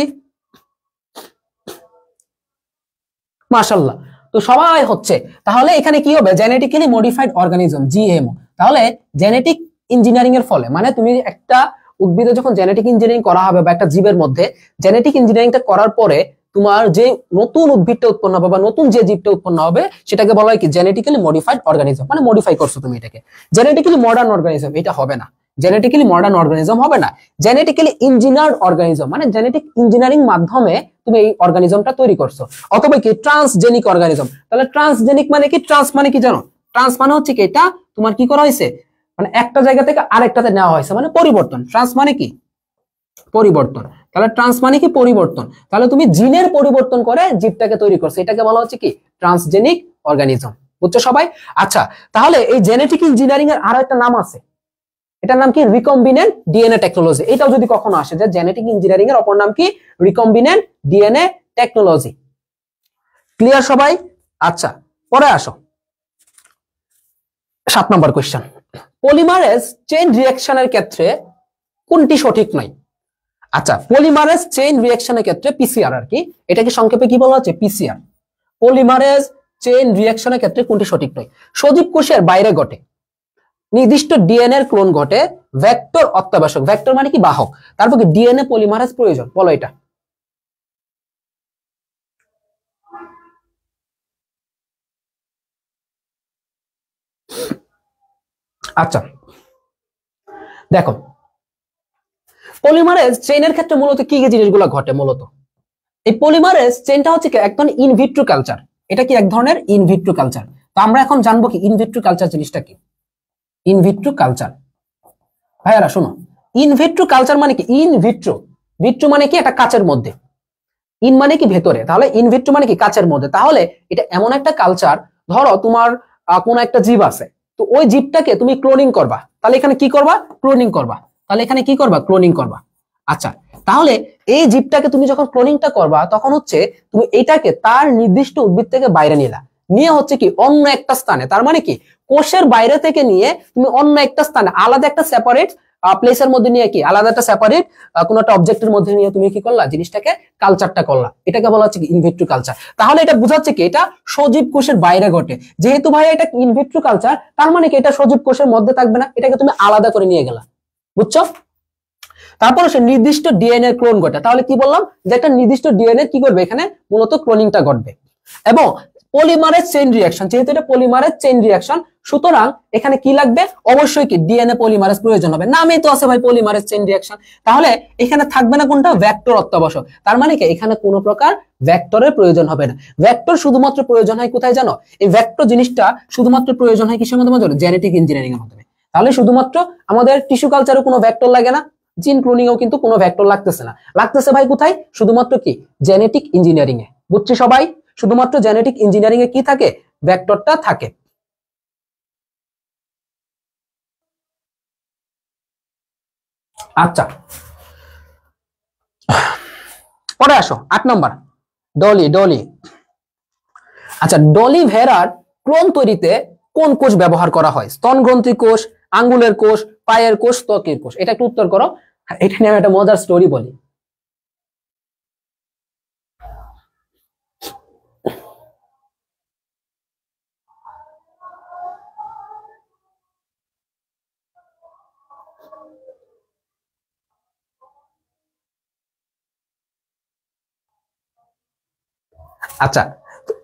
মাশাআল্লাহ। তো সবাই হচ্ছে, তাহলে এখানে কি হবে, জেনেটিক্যালি মডিফাইড অর্গানিজম, জিএমও। তাহলে জেনেটিক ইঞ্জিনিয়ারিং এর ফলে, মানে তুমি একটা উদ্ভিদে যখন জেনেটিক ইঞ্জিনিয়ারিং করা হবে বা একটা জীবের মধ্যে জেনেটিক ইঞ্জিনিয়ারিংটা করার পরে তোমার যে নতুন উদ্ভিদটা উৎপন্ন হবে বা নতুন যে জীবটা উৎপন্ন হবে সেটাকে বলা হয় কি জেনেটিক্যালি মডিফাইড অর্গানিজম, মানে মডিফাই করছো তুমি এটাকে। জেনেটিক্যালি মডার্ন অর্গানিজম এটা হবে না, জেনেটিক্যালি মডার্ন অর্গানিজম হবে না, জেনেটিক্যালি ইঞ্জিনিয়ার্ড অর্গানিজম, মানে জেনেটিক ইঞ্জিনিয়ারিং মাধ্যমে তুমি এই অর্গানিজমটা তৈরি করছো। অথবা কি ট্রান্সজেনিক অর্গানিজম, তাহলে ট্রান্সজেনিক মানে কি, ট্রান্স মানে কি জানো, ট্রান্স মানে হচ্ছে কি এটা তোমার কি করা হয়েছে, মানে একটা জায়গা থেকে আরেকটাতে নেওয়া হয়েছে, মানে পরিবর্তন। ট্রান্স মানে কি পরিবর্তন, তাহলে ট্রান্স মানে কি পরিবর্তন, তাহলে তুমি জিনের পরিবর্তন করে জীবটাকে তৈরি করছো, এটাকে বলা হচ্ছে কি ট্রান্সজেনিক অর্গানিজম, বুঝছো সবাই। আচ্ছা, তাহলে এই জেনেটিক ইঞ্জিনিয়ারিং এর আরো একটা নাম আছে, এটার নাম কি রিকম্বিনেন্ট ডিএনএ টেকনোলজি। এটাও যদি কখনো আসে যে জেনেটিক ইঞ্জিনিয়ারিং এর অপর নাম কি রিকম্বিনেন্ট ডিএনএ টেকনোলজি, ক্লিয়ার সবাই। আচ্ছা, পরে আসো 7 নম্বর কোশ্চেন, পলিমারেজ চেইন রিঅ্যাকশনের ক্ষেত্রে কোনটি সঠিক নয়। আচ্ছা, পলিমারেজ চেইন রিঅ্যাকশনের ক্ষেত্রে পিসিআর আর কি, এটাকে সংক্ষেপে কি বলা হচ্ছে পিসিআর, পলিমারেজ চেইন রিঅ্যাকশনের ক্ষেত্রে কোনটি সঠিক নয়, সজীব কোষের বাইরে ঘটে, নির্দিষ্ট ডিএনএ এর ক্লোন ঘটে, ভেক্টর অত্যাবশ্যক, ভেক্টর মানে কি বাহক, তারপর কি ডিএনএ পলিমারেজ প্রয়োজন, বলো এটা। আচ্ছা দেখো, পলিমারেজ চেইনের ক্ষেত্রে মূলত কি কি জিনিসগুলো ঘটে, মূলত এই পলিমারেজ চেইনটা হচ্ছে কি এক ধরনের ইনভিট্রো কালচার, এটা কি এক ধরনের ইনভিট্রো কালচার। তো আমরা এখন জানবো কি ইনভিট্রো কালচার জিনিসটা কি, ইনভিট্রো কালচার। ভাইয়ারা শোনো, ইনভিট্রো কালচার মানে কি, ইনভিট্রো, ভিট্রো মানে কি একটা কাচের মধ্যে, ইন মানে কি ভেতরে, তাহলে ইন ভিট্রো মানে কি কাচের মধ্যে। তাহলে এটা এমন একটা কালচার, ধরো তোমার কোন একটা জীব আছে, তো ওই জীবটাকে তুমি ক্লোনিং করবা, তাহলে এখানে কি করবা, ক্লোনিং করবা। তাহলে এখানে কি করবা, ক্লোনিং করবা। আচ্ছা, তাহলে এই জীবটাকে তুমি যখন ক্লোনিংটা করবা তখন হচ্ছে তুমি এটাকে তার নির্দিষ্ট উদ্ভিদ থেকে বাইরে নিলা, নিয়ে হচ্ছে কি অন্য একটা স্থানে, তার মানে কি কোষের বাইরে থেকে নিয়ে তুমি অন্য একটা স্থানে আলাদা একটা সেপারেট প্লেসের মধ্যে নিয়ে কি আলাদা একটা সেপারেট কোন একটা অবজেক্টের মধ্যে নিয়ে তুমি কি করলা, জিনিসটাকে কালচারটা করলা, এটাকে বলা হচ্ছে কি ইনভিট্রো কালচার। তাহলে এটা বোঝাচ্ছে কি এটা সজীব কোষের বাইরে ঘটে। যেহেতু ভাই এটা ইনভিট্রো কালচার, তার মানে কি এটা সজীব কোষের মধ্যে থাকবে না, এটাকে তুমি আলাদা করে নিয়ে গেলা, বুঝছো। তারপরে সে নির্দিষ্ট ডিএনএ ক্লোন ঘটে, তাহলে কি বললাম যে একটা নির্দিষ্ট ডিএনএ কি করবে, এখানে মূলত ক্লোনিংটা ঘটবে। এবং পলিমারেজ চেইন রিঅ্যাকশন, যেহেতু এটা পলিমারেজ চেইন রিঅ্যাকশন, সুতরাং এখানে কি লাগবে, অবশ্যই কি ডিএনএ পলিমারেজ প্রয়োজন হবে, নামেই তো আছে ভাই পলিমারেজ চেইন রিঅ্যাকশন। তাহলে এখানে থাকবে না কোনটা, ভেক্টর অত্যাবশ্যক। তার মানে কি এখানে কোনো প্রকার ভেক্টরের প্রয়োজন হবে না। ভেক্টর শুধুমাত্র প্রয়োজন হয় কোথায় জানো, এই ভেক্টর জিনিসটা শুধুমাত্র প্রয়োজন হয় কিসের মাধ্যমে, জেনেটিক ইঞ্জিনিয়ারিং এর মাধ্যমে। তাহলে শুধুমাত্র আমাদের টিস্যু কালচারে কোনো ভেক্টর লাগে না, জিন ক্লোনিং এও কিন্তু কোনো ভেক্টর লাগতেছে না, লাগতেছে ভাই কোথায়, শুধুমাত্র কি জেনেটিক ইঞ্জিনিয়ারিং এ। বুঝছি সবাই, শুধুমাত্র জেনেটিক ইঞ্জিনিয়ারিং এ কি থাকে, ভেক্টরটা থাকে। আচ্ছা, পরে আসো 8 নম্বর, ডলি। ডলি, আচ্ছা, ডলি ভেড়ার ক্লোন তৈরিতে কোন কোষ ব্যবহার করা হয়, স্তন গ্রন্থি কোষ, আঙ্গুলের কোষ, পায়ের কোষ, ত্বকের কোষ, এটা একটু উত্তর করো। এটা নিয়ে আমি একটা মজার স্টোরি বলি। আচ্ছা,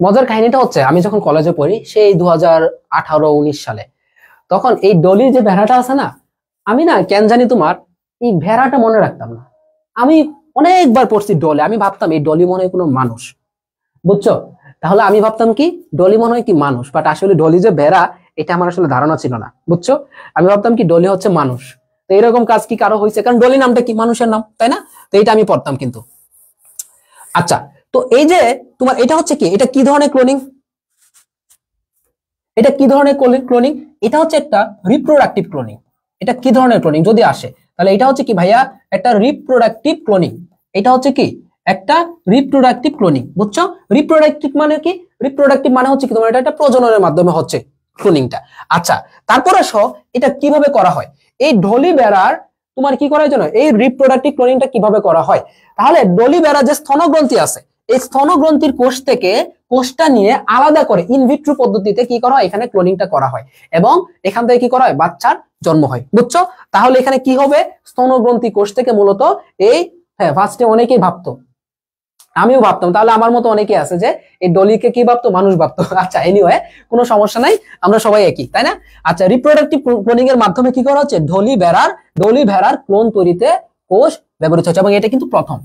মজার কাহিনীটা হচ্ছে আমি যখন কলেজে পড়ি সেই 2018-19 সালে, তখন এই ডলির যে ভেড়াটা আছে না, আমি না কেন জানি তোমার এই ভেড়াটা মনে রাখতাম না। আমি অনেকবার পড়ছি ডলি, আমি ভাবতাম এই ডলি মনে হয় কোনো মানুষ, বুঝছো। তাহলে আমি ভাবতাম কি ডলি মনে হয় কি মানুষ, বাট আসলে ডলি যে ভেড়া এটা আমার আসলে ধারণা ছিল না, বুঝছো। আমি ভাবতাম কি ডলি হচ্ছে মানুষ। তো এরকম কাজ কি কারো হয়েছে, কারণ ডলি নামটা কি মানুষের নাম, তাই না। তো এটা আমি পড়তাম কিন্তু। আচ্ছা, তো এই যে তোমার এটা হচ্ছে কি, এটা কি ধরনের ক্লোনিং, এটা কি ধরনের ক্লোনিং, এটা হচ্ছে একটা রিপ্রোডাক্টিভ ক্লোনিং। এটা কি ধরনের ক্লোনিং যদি আসে, তাহলে এটা হচ্ছে কি ভাইয়া একটা রিপ্রোডাক্টিভ ক্লোনিং। এটা হচ্ছে কি একটা রিপ্রোডাক্টিভ ক্লোনিং, বুঝছো। রিপ্রোডাক্টিভ মানে কি, রিপ্রোডাক্টিভ মানে হচ্ছে কি তোমার এটা একটা প্রজননের মাধ্যমে হচ্ছে ক্লোনিংটা। আচ্ছা, তারপরে এটা কিভাবে করা হয়, এই ঢলি বেড়ার তোমার কি করার জন্য এই রিপ্রোডাক্টিভ ক্লোনিংটা কিভাবে করা হয়। তাহলে ঢলি বেড়া যে স্তনগ্রন্থি আছে, এই স্তনগ্রন্থির কোষ থেকে কোষটা নিয়ে আলাদা করে ইনভিট্রো পদ্ধতিতে কি করা হয়, এখানে ক্লোনিংটা করা হয় এবং এখান থেকে কি করা হয়, বাচ্চার জন্ম হয়, বুঝছো। তাহলে এখানে কি হবে, স্তনগ্রন্থি কোষ থেকে মূলত এই, হ্যাঁ ফার্স্টে অনেকেই ভাবতো, আমিও ভাবতাম, তাহলে আমার মতো অনেকে আছে যে এই ডলিকে কি ভাবতো, মানুষ ভাবতো। আচ্ছা, এনিওয়ে কোনো সমস্যা নাই, আমরা সবাই একই, তাই না। আচ্ছা, রিপ্রোডাক্টিভ ক্লোনিং এর মাধ্যমে কি করা হচ্ছে, ডলি ভেড়ার ক্লোন তৈরিতে কোষ ব্যবহৃত হচ্ছে, এবং এটা কিন্তু প্রথম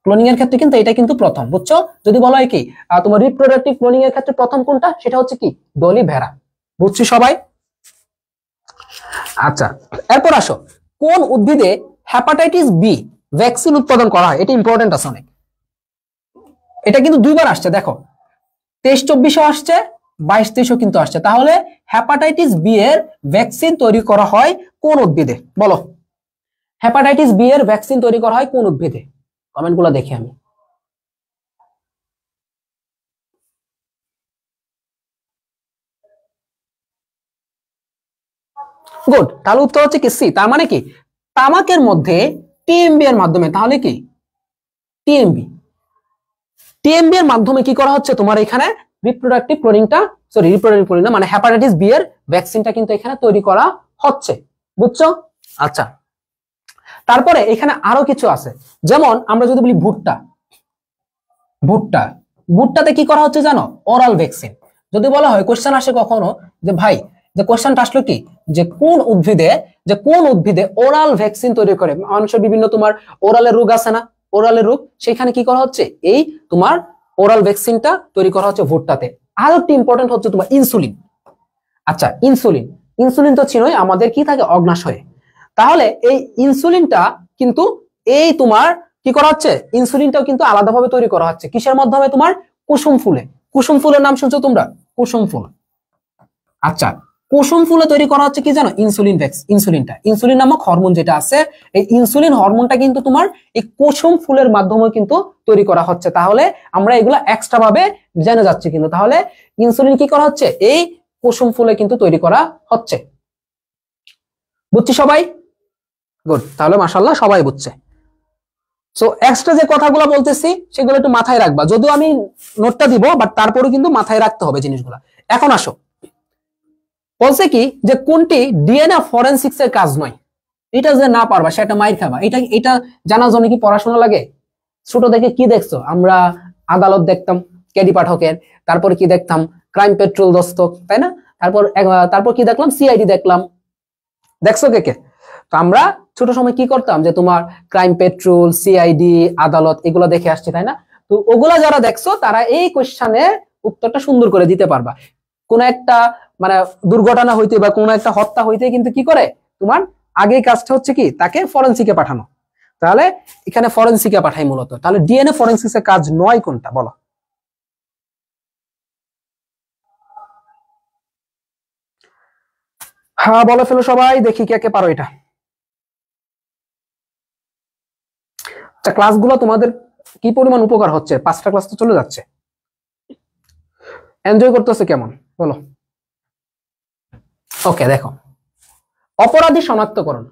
ক্লোনিং এর ক্ষেত্রে, কিন্তু এটা কিন্তু প্রথম, বুঝছো। যদি বলা হয় কি তোমার রিপ্রোডাক্টিভ ক্লোনিং এর ক্ষেত্রে প্রথম কোনটা, সেটা হচ্ছে কি ডলি ভেড়া, বুঝছি সবাই। আচ্ছা, এরপর আসো, কোন উদ্ভিদে হেপাটাইটিস বি ভ্যাকসিন উৎপাদন করা হয়, এটা ইম্পর্টেন্ট আছে অনেক। এটা কিন্তু দুইবার আসছে, দেখো 23-24 আসছে, 22-23 কিন্তু আসছে। তাহলে হেপাটাইটিস বি এর ভ্যাকসিন তৈরি করা হয় কোন উদ্ভিদে, বলো। হেপাটাইটিস বি এর ভ্যাকসিন তৈরি করা হয় কোন উদ্ভিদে, কমেন্টগুলো দেখি আমি। গুড, তাহলে উত্তর হচ্ছে কি সি। তার মানে কি তামাকের মধ্যে টিএমবি এর মাধ্যমে, তাহলে কি টিএমবি এর মাধ্যমে কি করা হচ্ছে তোমার এখানে রিপ্রোডাক্টিভ ক্লোনিংটা, সরি রিপ্রোডাক্টিভ ক্লোনিং না, মানে হেপাটাইটিস বি এর ভ্যাকসিনটা কিন্তু এখানে তৈরি করা হচ্ছে, বুঝছো। আচ্ছা, তারপরে এখানে আরো কিছু আছে, যেমন আমরা যদি বলি ভুট্টা, ভুট্টা ভুট্টাতে কি করা হচ্ছে জানো, ওরাল ভ্যাকসিন। যদি বলা হয় কোশ্চেন আসে কখনো যে ভাই, যে কোশ্চেনটা আসলো কি, যে কোন উদ্ভিদে ওরাল ভ্যাকসিন তৈরি করে, মানুষের বিভিন্ন তোমার ওরালের রোগ আছে না, ওরালের রোগ, সেখানে কি করা হচ্ছে, এই তোমার ওরাল ভ্যাকসিনটা তৈরি করা হচ্ছে ভুট্টাতে। আর একটি ইম্পর্টেন্ট হচ্ছে তোমার ইনসুলিন। আচ্ছা, ইনসুলিন তো চিনোই, আমাদের কি থাকে অগ্নাশয়ে। তাহলে এই ইনসুলিনটা কিন্তু এই তোমার কি করা হচ্ছে, ইনসুলিনটাও কিন্তু আলাদাভাবে তৈরি করা হচ্ছে কিসের মাধ্যমে, তোমার কুসুম ফুলে। কুসুম ফুলের নাম শুনছো তোমরা, কুসুম ফুল। আচ্ছা, কুসুম ফুলে তৈরি করা হচ্ছে কি জানো, ইনসুলিন নামক হরমোন যেটা আছে, এই ইনসুলিন হরমোনটা কিন্তু তোমার এই কুসুম ফুলের মাধ্যমে কিন্তু তৈরি করা হচ্ছে। তাহলে আমরা এগুলো এক্সট্রা ভাবে জেনে যাচ্ছি কিন্তু। তাহলে ইনসুলিন কি করা হচ্ছে, এই কুসুম ফুলে কিন্তু তৈরি করা হচ্ছে। বুঝছি সবাই? গুড, তাহলে মাশাআল্লাহ সবাই বুঝছে। সো এক্সট্রা যে কথাগুলো বলতেছি সেগুলো একটু মাথায় রাখবা, যদিও আমি নোটটা দিব, বাট তারপরে কিন্তু মাথায় রাখতে হবে জিনিসগুলো। এখন আসো, বলছে কি যে কোনটি ডিএনএ ফরেনসিক্স এর কাজ নয়। এটা যে না পারবা সেটা মাইর খাবা। এটা জানার জন্য কি পড়াশোনা লাগে? ছোট থেকে কি দেখছো? আমরা আদালত দেখতাম কেডি পাঠকের, তারপর কি দেখতাম ক্রাইম পেট্রোল দস্তক, তাই না? তারপর কি দেখলাম, সিআইডি দেখলাম। দেখছো কে কে? তো আমরা ছোট সময় কি করতাম, যে তোমার ক্রাইম পেট্রোল, সিআইডি, আদালত এগুলো দেখে আসছি, তাই না? তো ওগুলা যারা দেখছো তারা এই কোশ্চেনের উত্তরটা সুন্দর করে দিতে পারবা। কোন একটা মানে দুর্ঘটনা হইতে বা কোন একটা হত্যা হইতে কিন্তু কি করে, তোমার আগে কাজটা হচ্ছে কি, তাকে ফরেনসিকে পাঠানো। তাহলে এখানে ফরেনসিকে পাঠাই মূলত। তাহলে ডিএনএ ফরেনসিক্সের কাজ নয় কোনটা, বলো? হ্যাঁ বলো ফেলো সবাই, দেখি কে কে পারো এটা। আচ্ছা, ক্লাসগুলো তোমাদের কি পরিমাণ উপকার হচ্ছে? 5টা ক্লাস তো চলে যাচ্ছে, এনজয় করতেছে কেমন বলো? ওকে, দেখো, অপরাধী শনাক্তকরণ।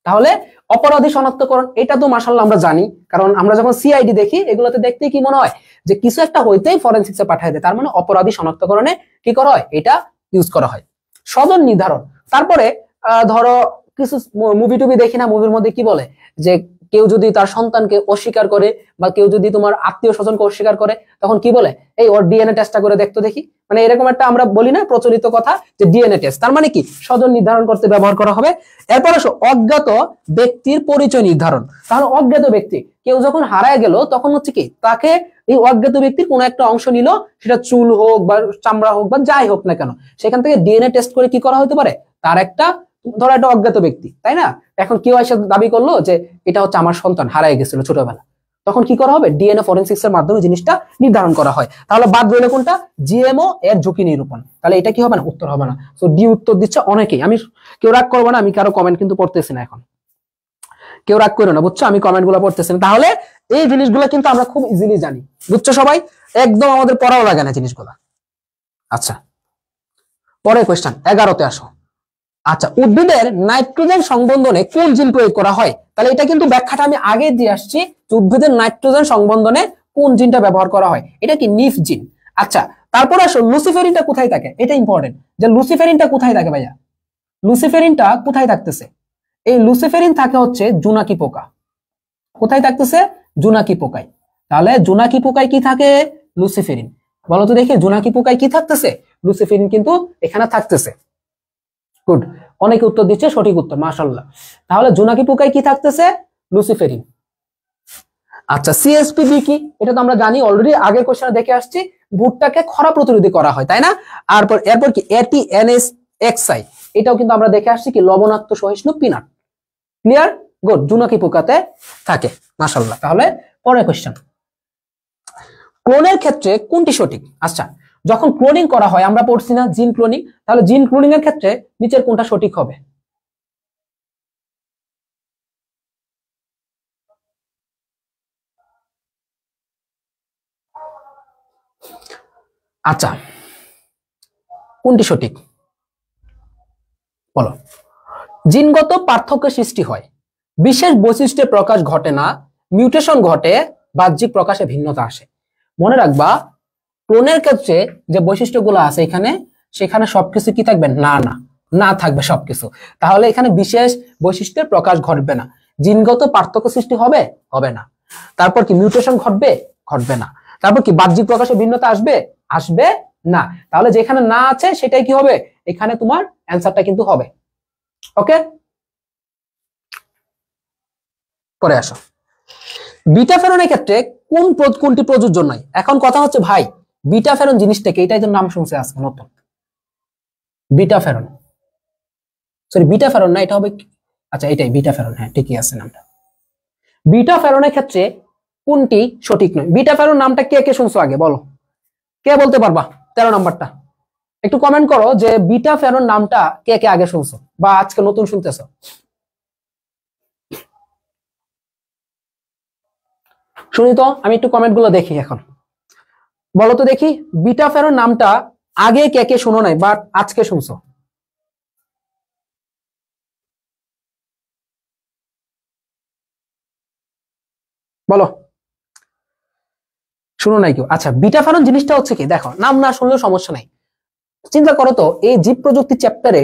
তাহলে অপরাধী শনাক্তকরণ এটা তো মাশাআল্লাহ আমরা জানি, কারণ আমরা যখন সিআইডি দেখি এগুলোতে দেখতে কি মনে হয়, যে কিছু একটা হইতেই ফরেনসিক্সে পাঠিয়ে দেয়। তার মানে অপরাধী শনাক্তকরণে কি করা হয়, এটা ইউজ করা হয়। সদর নির্ধারণ, তারপরে ধরো কিছু মুভি টুভি দেখি না, মুভির মধ্যে কি বলে যে কেউ যদি তার সন্তানকে অস্বীকার করে বা কেউ যদি তোমার আত্মীয় স্বজনকে অস্বীকার করে, তখন কি বলে, এই ওর ডিএনএ টেস্টটা করে দেখতো দেখি। মানে এরকম একটা আমরা বলি না প্রচলিত কথা, যে ডিএনএ টেস্ট। তার মানে কি, স্বজন নির্ধারণ করতে ব্যবহার করা হবে। এরপর আসো অজ্ঞাত ব্যক্তির পরিচয় নির্ধারণ। তাহলে অজ্ঞাত ব্যক্তি, কেউ যখন হারায় গেল তখন হচ্ছে কি, তাকে এই অজ্ঞাত ব্যক্তির কোন একটা অংশ নিল, সেটা চুল হোক বা চামড়া হোক বা যাই হোক না কেন, সেখান থেকে ডিএনএ টেস্ট করে কি করা হতে পারে, তার একটা, ধরো একটা অজ্ঞাত ব্যক্তি, তাই না? এখন কেউ এসে দাবি করলো যে এটা হচ্ছে আমার সন্তান, হারায় গেছিল ছোটবেলা, তখন কি করা হবে, ডিএনএ ফরেনসিক্স এর মাধ্যমে জিনিসটা নির্ধারণ করা হয়। তাহলে বাদ রইল কোনটা, জিএমও এর ঝুঁকি নিরূপণ। তাহলে এটা কি হবে না, উত্তর হবে না। তো ডি উত্তর দিচ্ছে অনেকেই। আমি কেউ রাগ করবো না, আমি কারো কমেন্ট কিন্তু পড়তেছি না এখন, কেউ রাগ করো না, বুঝছো? আমি কমেন্ট গুলো পড়তেছি না। তাহলে এই জিনিসগুলো কিন্তু আমরা খুব ইজিলি জানি, বুঝছো সবাই? একদম আমাদের পড়াও লাগে না জিনিসগুলো। আচ্ছা, পরের কোয়েশ্চেন 11তে আসো। আচ্ছা, উদ্ভিদের নাইট্রোজেন সংবন্ধনে কোন জিন প্রয়োগ করা হয়? তাহলে এটা কিন্তু ব্যাখ্যাটা আমি আগে দিয়ে আসছি, যে উদ্ভিদের নাইট্রোজেন সংবন্ধনে কোন জিনটা ব্যবহার করা হয়, এটা কি নিফ জিন। আচ্ছা, তারপর আসো লুসিফেরিনটা কোথায় থাকে, এটা ইম্পর্টেন্ট, যে লুসিফেরিনটা কোথায় থাকে ভাইয়া, লুসিফেরিনটা কোথায় থাকতেছে? এই লুসিফেরিন থাকে হচ্ছে জোনাকি পোকা। কোথায় থাকতেছে? জোনাকি পোকায়। তাহলে জোনাকি পোকায় কি থাকে, লুসিফেরিন। বলো তো দেখি, জোনাকি পোকায় কি থাকতেছে, লুসিফেরিন কিন্তু এখানে থাকতেছে। গুড, অনেকে উত্তর দিচ্ছে, সঠিক উত্তর, মাশাআল্লাহ। তাহলে জোনাকি পোকায় কি থাকতেছে, লুসিফেরিন। আচ্ছা, সিএসপিবি কি, এটা তো আমরা জানি অলরেডি, আগের কোশ্চেনে দেখে আসছি, ভুট্টাকে খরা প্রতিরোধী করা হয়, তাই না? এরপর কি এটিএনএসএক্সআই, এটাও কিন্তু আমরা দেখে আসছি কি, লবণাক্ত সহিষ্ণু পিনাট। ক্লিয়ার? গুড, জোনাকি পোকাতে থাকে, মাশাআল্লাহ। তাহলে পরের কোশ্চেন, ক্লোনের ক্ষেত্রে কোনটি সঠিক? আচ্ছা, যখন ক্লোনিং করা হয়, আমরা পড়ছি না জিন ক্লোনিং, তাহলে জিন ক্লোনিং এর ক্ষেত্রে নিচের কোনটা সঠিক হবে? আচ্ছা, কোনটি সঠিক বলো? জিনগত পার্থক্য সৃষ্টি হয়, বিশেষ বৈশিষ্ট্যের প্রকাশ ঘটে না, মিউটেশন ঘটে, বাহ্যিক প্রকাশে ভিন্নতা আসে। মনে রাখবা, ক্লোনের ক্ষেত্রে যে বৈশিষ্ট্যগুলো আছে এখানে, সেখানে সবকিছু কি থাকবে, না না না থাকবে সবকিছু। তাহলে এখানে বিশেষ বৈশিষ্ট্যের প্রকাশ ঘটবে না। জিনগত পার্থক্য সৃষ্টি হবে, হবে না। তারপর কি মিউটেশন ঘটবে, ঘটবে না। তারপর কি বাহ্যিক প্রকাশে ভিন্নতা আসবে, আসবে না। তাহলে যেখানে না আছে সেটাই কি হবে, এখানে তোমার অ্যান্সারটা কিন্তু হবে। ওকে, পরে আসো। বিটা ফেরনের ক্ষেত্রে কোনটি প্রযোজ্য নয়? এখন কথা হচ্ছে ভাই, বিটা ফেরন জিনিসটাকে, এটাই তো নাম শুনছে আজকে নতুন, বিটা ফেরন, সরি বিটা ফেরন না, এটা হবে, আচ্ছা এটাই বিটা ফেরন, হ্যাঁ ঠিকই আছে নামটা। বিটা ফেরনের ক্ষেত্রে কোনটি সঠিক নয়? বিটা ফেরন নামটা কে কে শুনছো আগে বলো, কে বলতে পারবা 13 নাম্বারটা? একটু কমেন্ট করো যে বিটা ফেরন নামটা কে কে আগে শুনছো বা আজকে নতুন শুনতেছো। শুনি তো, আমি একটু কমেন্ট গুলো দেখি এখন। বলো তো দেখি, বিটা ফেরন নামটা আগে কে কে শুনো নাই বাট আজকে শুনছো? বলো, শুনো নাই কেউ? আচ্ছা, বিটা ফেরন জিনিসটা হচ্ছে কি, দেখো নাম না শুনলেও সমস্যা নাই, চিন্তা করো তো এই জীব প্রযুক্তি চ্যাপ্টারে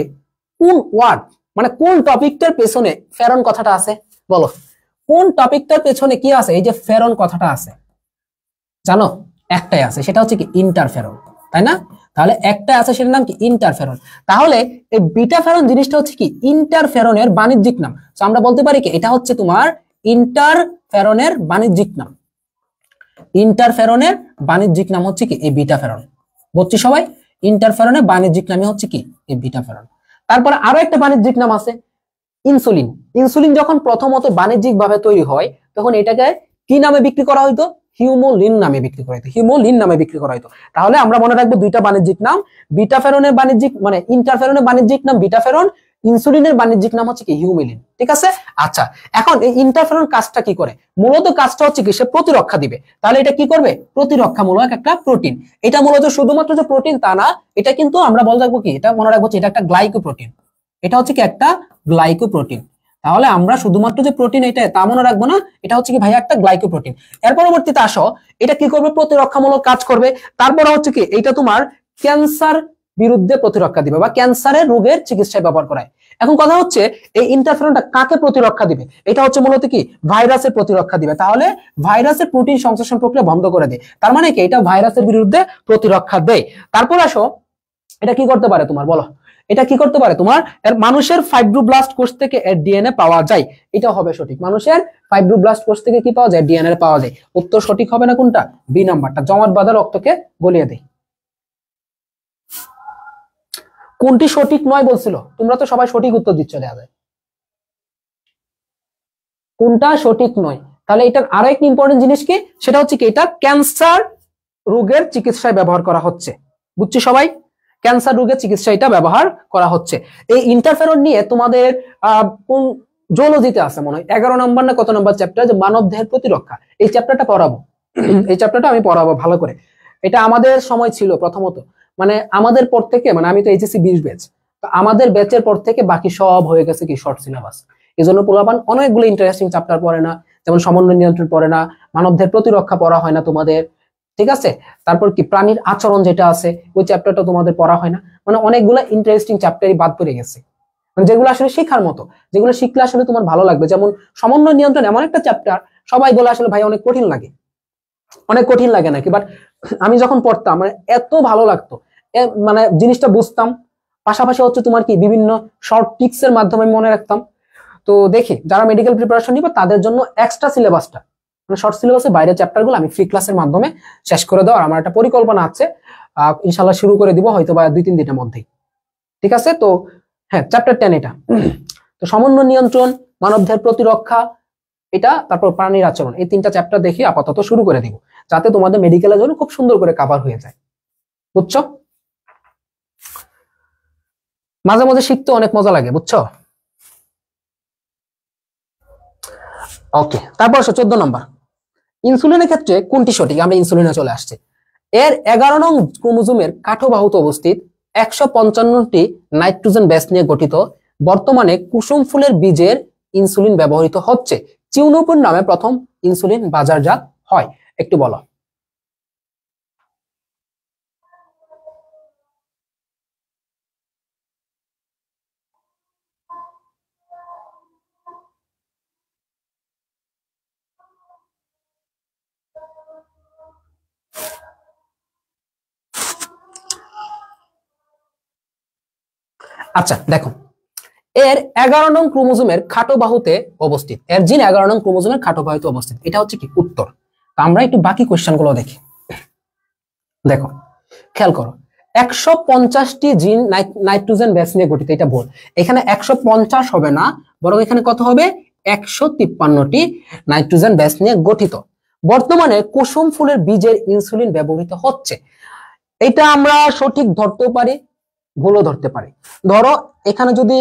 কোন ওয়ার্ড মানে কোন টপিকটার পেছনে ফেরন কথাটা আছে? বলো, কোন টপিকটার পেছনে কি আছে এই যে ফেরন কথাটা আছে? জানো, একটাই আছে, সেটা হচ্ছে কি ইন্টারফেরন, তাই না? তাহলে একটা আছে, সেটার নাম কি ইন্টারফেরন। তাহলে এই বিটা ফেরন জিনিসটা হচ্ছে কি ইন্টারফেরনের বাণিজ্যিক নাম। তো আমরা বলতে পারি কি এটা হচ্ছে তোমার ইন্টারফেরনের বাণিজ্যিক নাম। ইন্টারফেরনের বাণিজ্যিক নাম হচ্ছে কি এই বিটা ফেরন। বুঝছি সবাই? ইন্টারফেরনের বাণিজ্যিক নামই হচ্ছে কি এই বিটা ফেরন। তারপরে আরো একটা বাণিজ্যিক নাম আছে ইনসুলিন। ইনসুলিন যখন প্রথমত বাণিজ্যিক ভাবে তৈরি হয় তখন এটাকে কি নামে বিক্রি করা হইতো? হিউমোলিন নামে বিক্রি করা হইতো, হিউমোলিন নামে বিক্রি করা হইতো। তাহলে আমরা মনে রাখবো দুইটা বাণিজ্যিক নাম, বিটা ফেরনের বাণিজ্যিক মানে ইন্টারফেরনের বাণিজ্যিক নাম বিটা ফেরন, ইনসুলিনের বাণিজ্যিক নাম হচ্ছে কি হিউমিলিন। ঠিক আছে? আচ্ছা, এখন এই ইন্টারফেরন কাজটা কি করে? মূলত কাজটা হচ্ছে কি সে প্রতিরক্ষা দিবে। তাহলে এটা কি করবে? প্রতিরক্ষামূলক একটা প্রোটিন। এটা মূলত শুধুমাত্র যে প্রোটিন তা না, এটা কিন্তু আমরা বলে রাখবো কি, এটা মনে রাখবো এটা একটা গ্লাইকোপ্রোটিন। এটা হচ্ছে কি একটা গ্লাইকোপ্রোটিন। তাহলে আমরা শুধুমাত্র যে প্রোটিন এটা তা মনে রাখবো না, এটা হচ্ছে কি ভাইয়া একটা গ্লাইকোপ্রোটিন। এর পরবর্তীতে আসো, এটা কি করবে? প্রতিরক্ষামূলক কাজ করবে। তারপরে হচ্ছে কি এটা তোমার ক্যান্সার বিরুদ্ধে প্রতিরক্ষা দিবে বা ক্যান্সারের রোগের চিকিৎসায় ব্যবহার করায়। এখন কথা হচ্ছে এই ইন্টারফেরনটা কাকে প্রতিরক্ষা দিবে? এটা হচ্ছে মূলত কি ভাইরাসের প্রতিরক্ষা দিবে। তাহলে ভাইরাসের প্রোটিন সংশ্লেষণ প্রক্রিয়া বন্ধ করে দেয়, তার মানে কি এটা ভাইরাসের বিরুদ্ধে প্রতিরক্ষা দেয়। তারপর আসো, এটা কি করতে পারে তোমার বলো, এটা কি করতে পারে তোমার? এর মানুষের ফাইব্রোব্লাস্ট কোষ থেকে এর ডিএনএ পাওয়া যায়। এটা হবে সঠিক, মানুষের ফাইব্রোব্লাস্ট কোষ থেকে কি পাওয়া যায়? ডিএনএ পাওয়া যায়। উত্তর সঠিক হবে না কোনটা? বি নাম্বারটা, জমাট বাঁধা রক্তকে গলিয়ে দেয়। কোনটি সঠিক নয় বলছিল? তোমরা তো সবাই সঠিক উত্তর দিচ্ছ, দেয়া যায় কোনটা সঠিক নয়। তাহলে এটার আরো একটা ইম্পর্টেন্ট জিনিস কি, সেটা হচ্ছে কি এটা ক্যান্সার রোগের চিকিৎসায় ব্যবহার করা হচ্ছে। বুঝছি সবাই? ক্যান্সার রোগের চিকিৎসা এটা ব্যবহার করা হচ্ছে। এই ইন্টারফেরন নিয়ে তোমাদের কোন জুওলজিতে আছে মনে হয় 11 নম্বর না কত নম্বর চ্যাপ্টার, যে মানব দেহের প্রতিরক্ষা, এই চ্যাপ্টারটা পড়াবো। এই চ্যাপ্টারটা আমি পড়াবো ভালো করে। এটা আমাদের সময় ছিল প্রথমত, মানে আমাদের পর থেকে, মানে আমি তো এইচএসসি 20 ব্যাচ, তো আমাদের ব্যাচের পর থেকে বাকি সব হয়ে গেছে কি শর্ট সিলেবাস। এই জন্য পোলাপান অনেকগুলো ইন্টারেস্টিং চ্যাপ্টার পড়ে না, যেমন সমন্বয় নিয়ন্ত্রণ পড়ে না, মানব দেহের প্রতিরক্ষা পড়া হয় না তোমাদের, ঠিক আছে? তারপর কি প্রাণীর আচরণ যেটা আছে ওই চ্যাপ্টারটা তোমাদের পড়া হয় না। মানে অনেকগুলো ইন্টারেস্টিং চ্যাপ্টারই বাদ পড়ে গেছে, মানে যেগুলো আসলে শেখার মতো, যেগুলো শিখলে আসলে তোমার ভালো লাগবে। যেমন সমন্বয় নিয়ন্ত্রণ এমন একটা চ্যাপ্টার, সবাই বলে আসলে ভাই অনেক কঠিন লাগে, অনেক কঠিন লাগে নাকি, বাট আমি যখন পড়তাম মানে এত ভালো লাগতো, মানে জিনিসটা বুঝতাম। পাশাপাশি হচ্ছে তোমার কি বিভিন্ন শর্ট ট্রিক্স এর মাধ্যমে মনে রাখতাম। তো দেখি যারা মেডিকেল প্রিপারেশন নিবে তাদের জন্য এক্সট্রা সিলেবাসটা, মানে শর্ট সিলেবাসের বাইরের চ্যাপ্টারগুলো আমি ফ্রি ক্লাসের মাধ্যমে শেষ করে দেওয়ার আমার একটা পরিকল্পনা আছে। ইনশাল্লাহ শুরু করে দিব হয়তো বা 2-3 দিনের মধ্যেই। ঠিক আছে? তো হ্যাঁ, চ্যাপ্টার 10 এটা। তো সমন্বয় নিয়ন্ত্রণ, মানবদেহের প্রতিরক্ষা, এটা, তারপর প্রাণীর আচরণ, এই 3টা চ্যাপ্টার দেখি আপাতত শুরু করে দিব, যাতে তোমাদের মেডিকেলের জন্য খুব সুন্দর করে কভার হয়ে যায়। বুঝছো? মাঝে মাঝে শিখতে অনেক মজা লাগে, বুঝছো? ওকে, তারপর 14 নম্বর, ইনসুলিনের ক্ষেত্রে কোনটি সঠিক? আমরা ইনসুলিনে চলে আসছে। এর 11 নং ক্রোমোজোমের কাঠবাহুতে অবস্থিত 155টি নাইট্রোজেন বেস নিয়ে গঠিত বর্তমানে কুসুম ফুলের বীজের ইনসুলিন ব্যবহৃত হচ্ছে। চিউনোপুর নামে প্রথম ইনসুলিন বাজারজাত হয়। একটু বলো। আচ্ছা দেখো, এর 11 নং ক্রোমোজোমের খাটো বাহুতে অবস্থিত, এর জিন 11 নং ক্রোমোজোমের খাটো বাহুতে অবস্থিত, এটা হচ্ছে কি উত্তর। তো আমরা একটু বাকি কোশ্চেন গুলো দেখি। দেখো, খেয়াল করো, 150টি জিন নাইট্রোজেন বেস নিয়ে গঠিত, এটা ভুল। এখানে 150 হবে না, বরং এখানে কত হবে? 153টি নাইট্রোজেন বেস নিয়ে গঠিত। বর্তমানে কুসুম ফুলের বীজের ইনসুলিন ব্যবহৃত হচ্ছে। এটা আমরা সঠিক ধরতেও পারি, ভুলও ধরতে পারি। ধরো এখানে যদি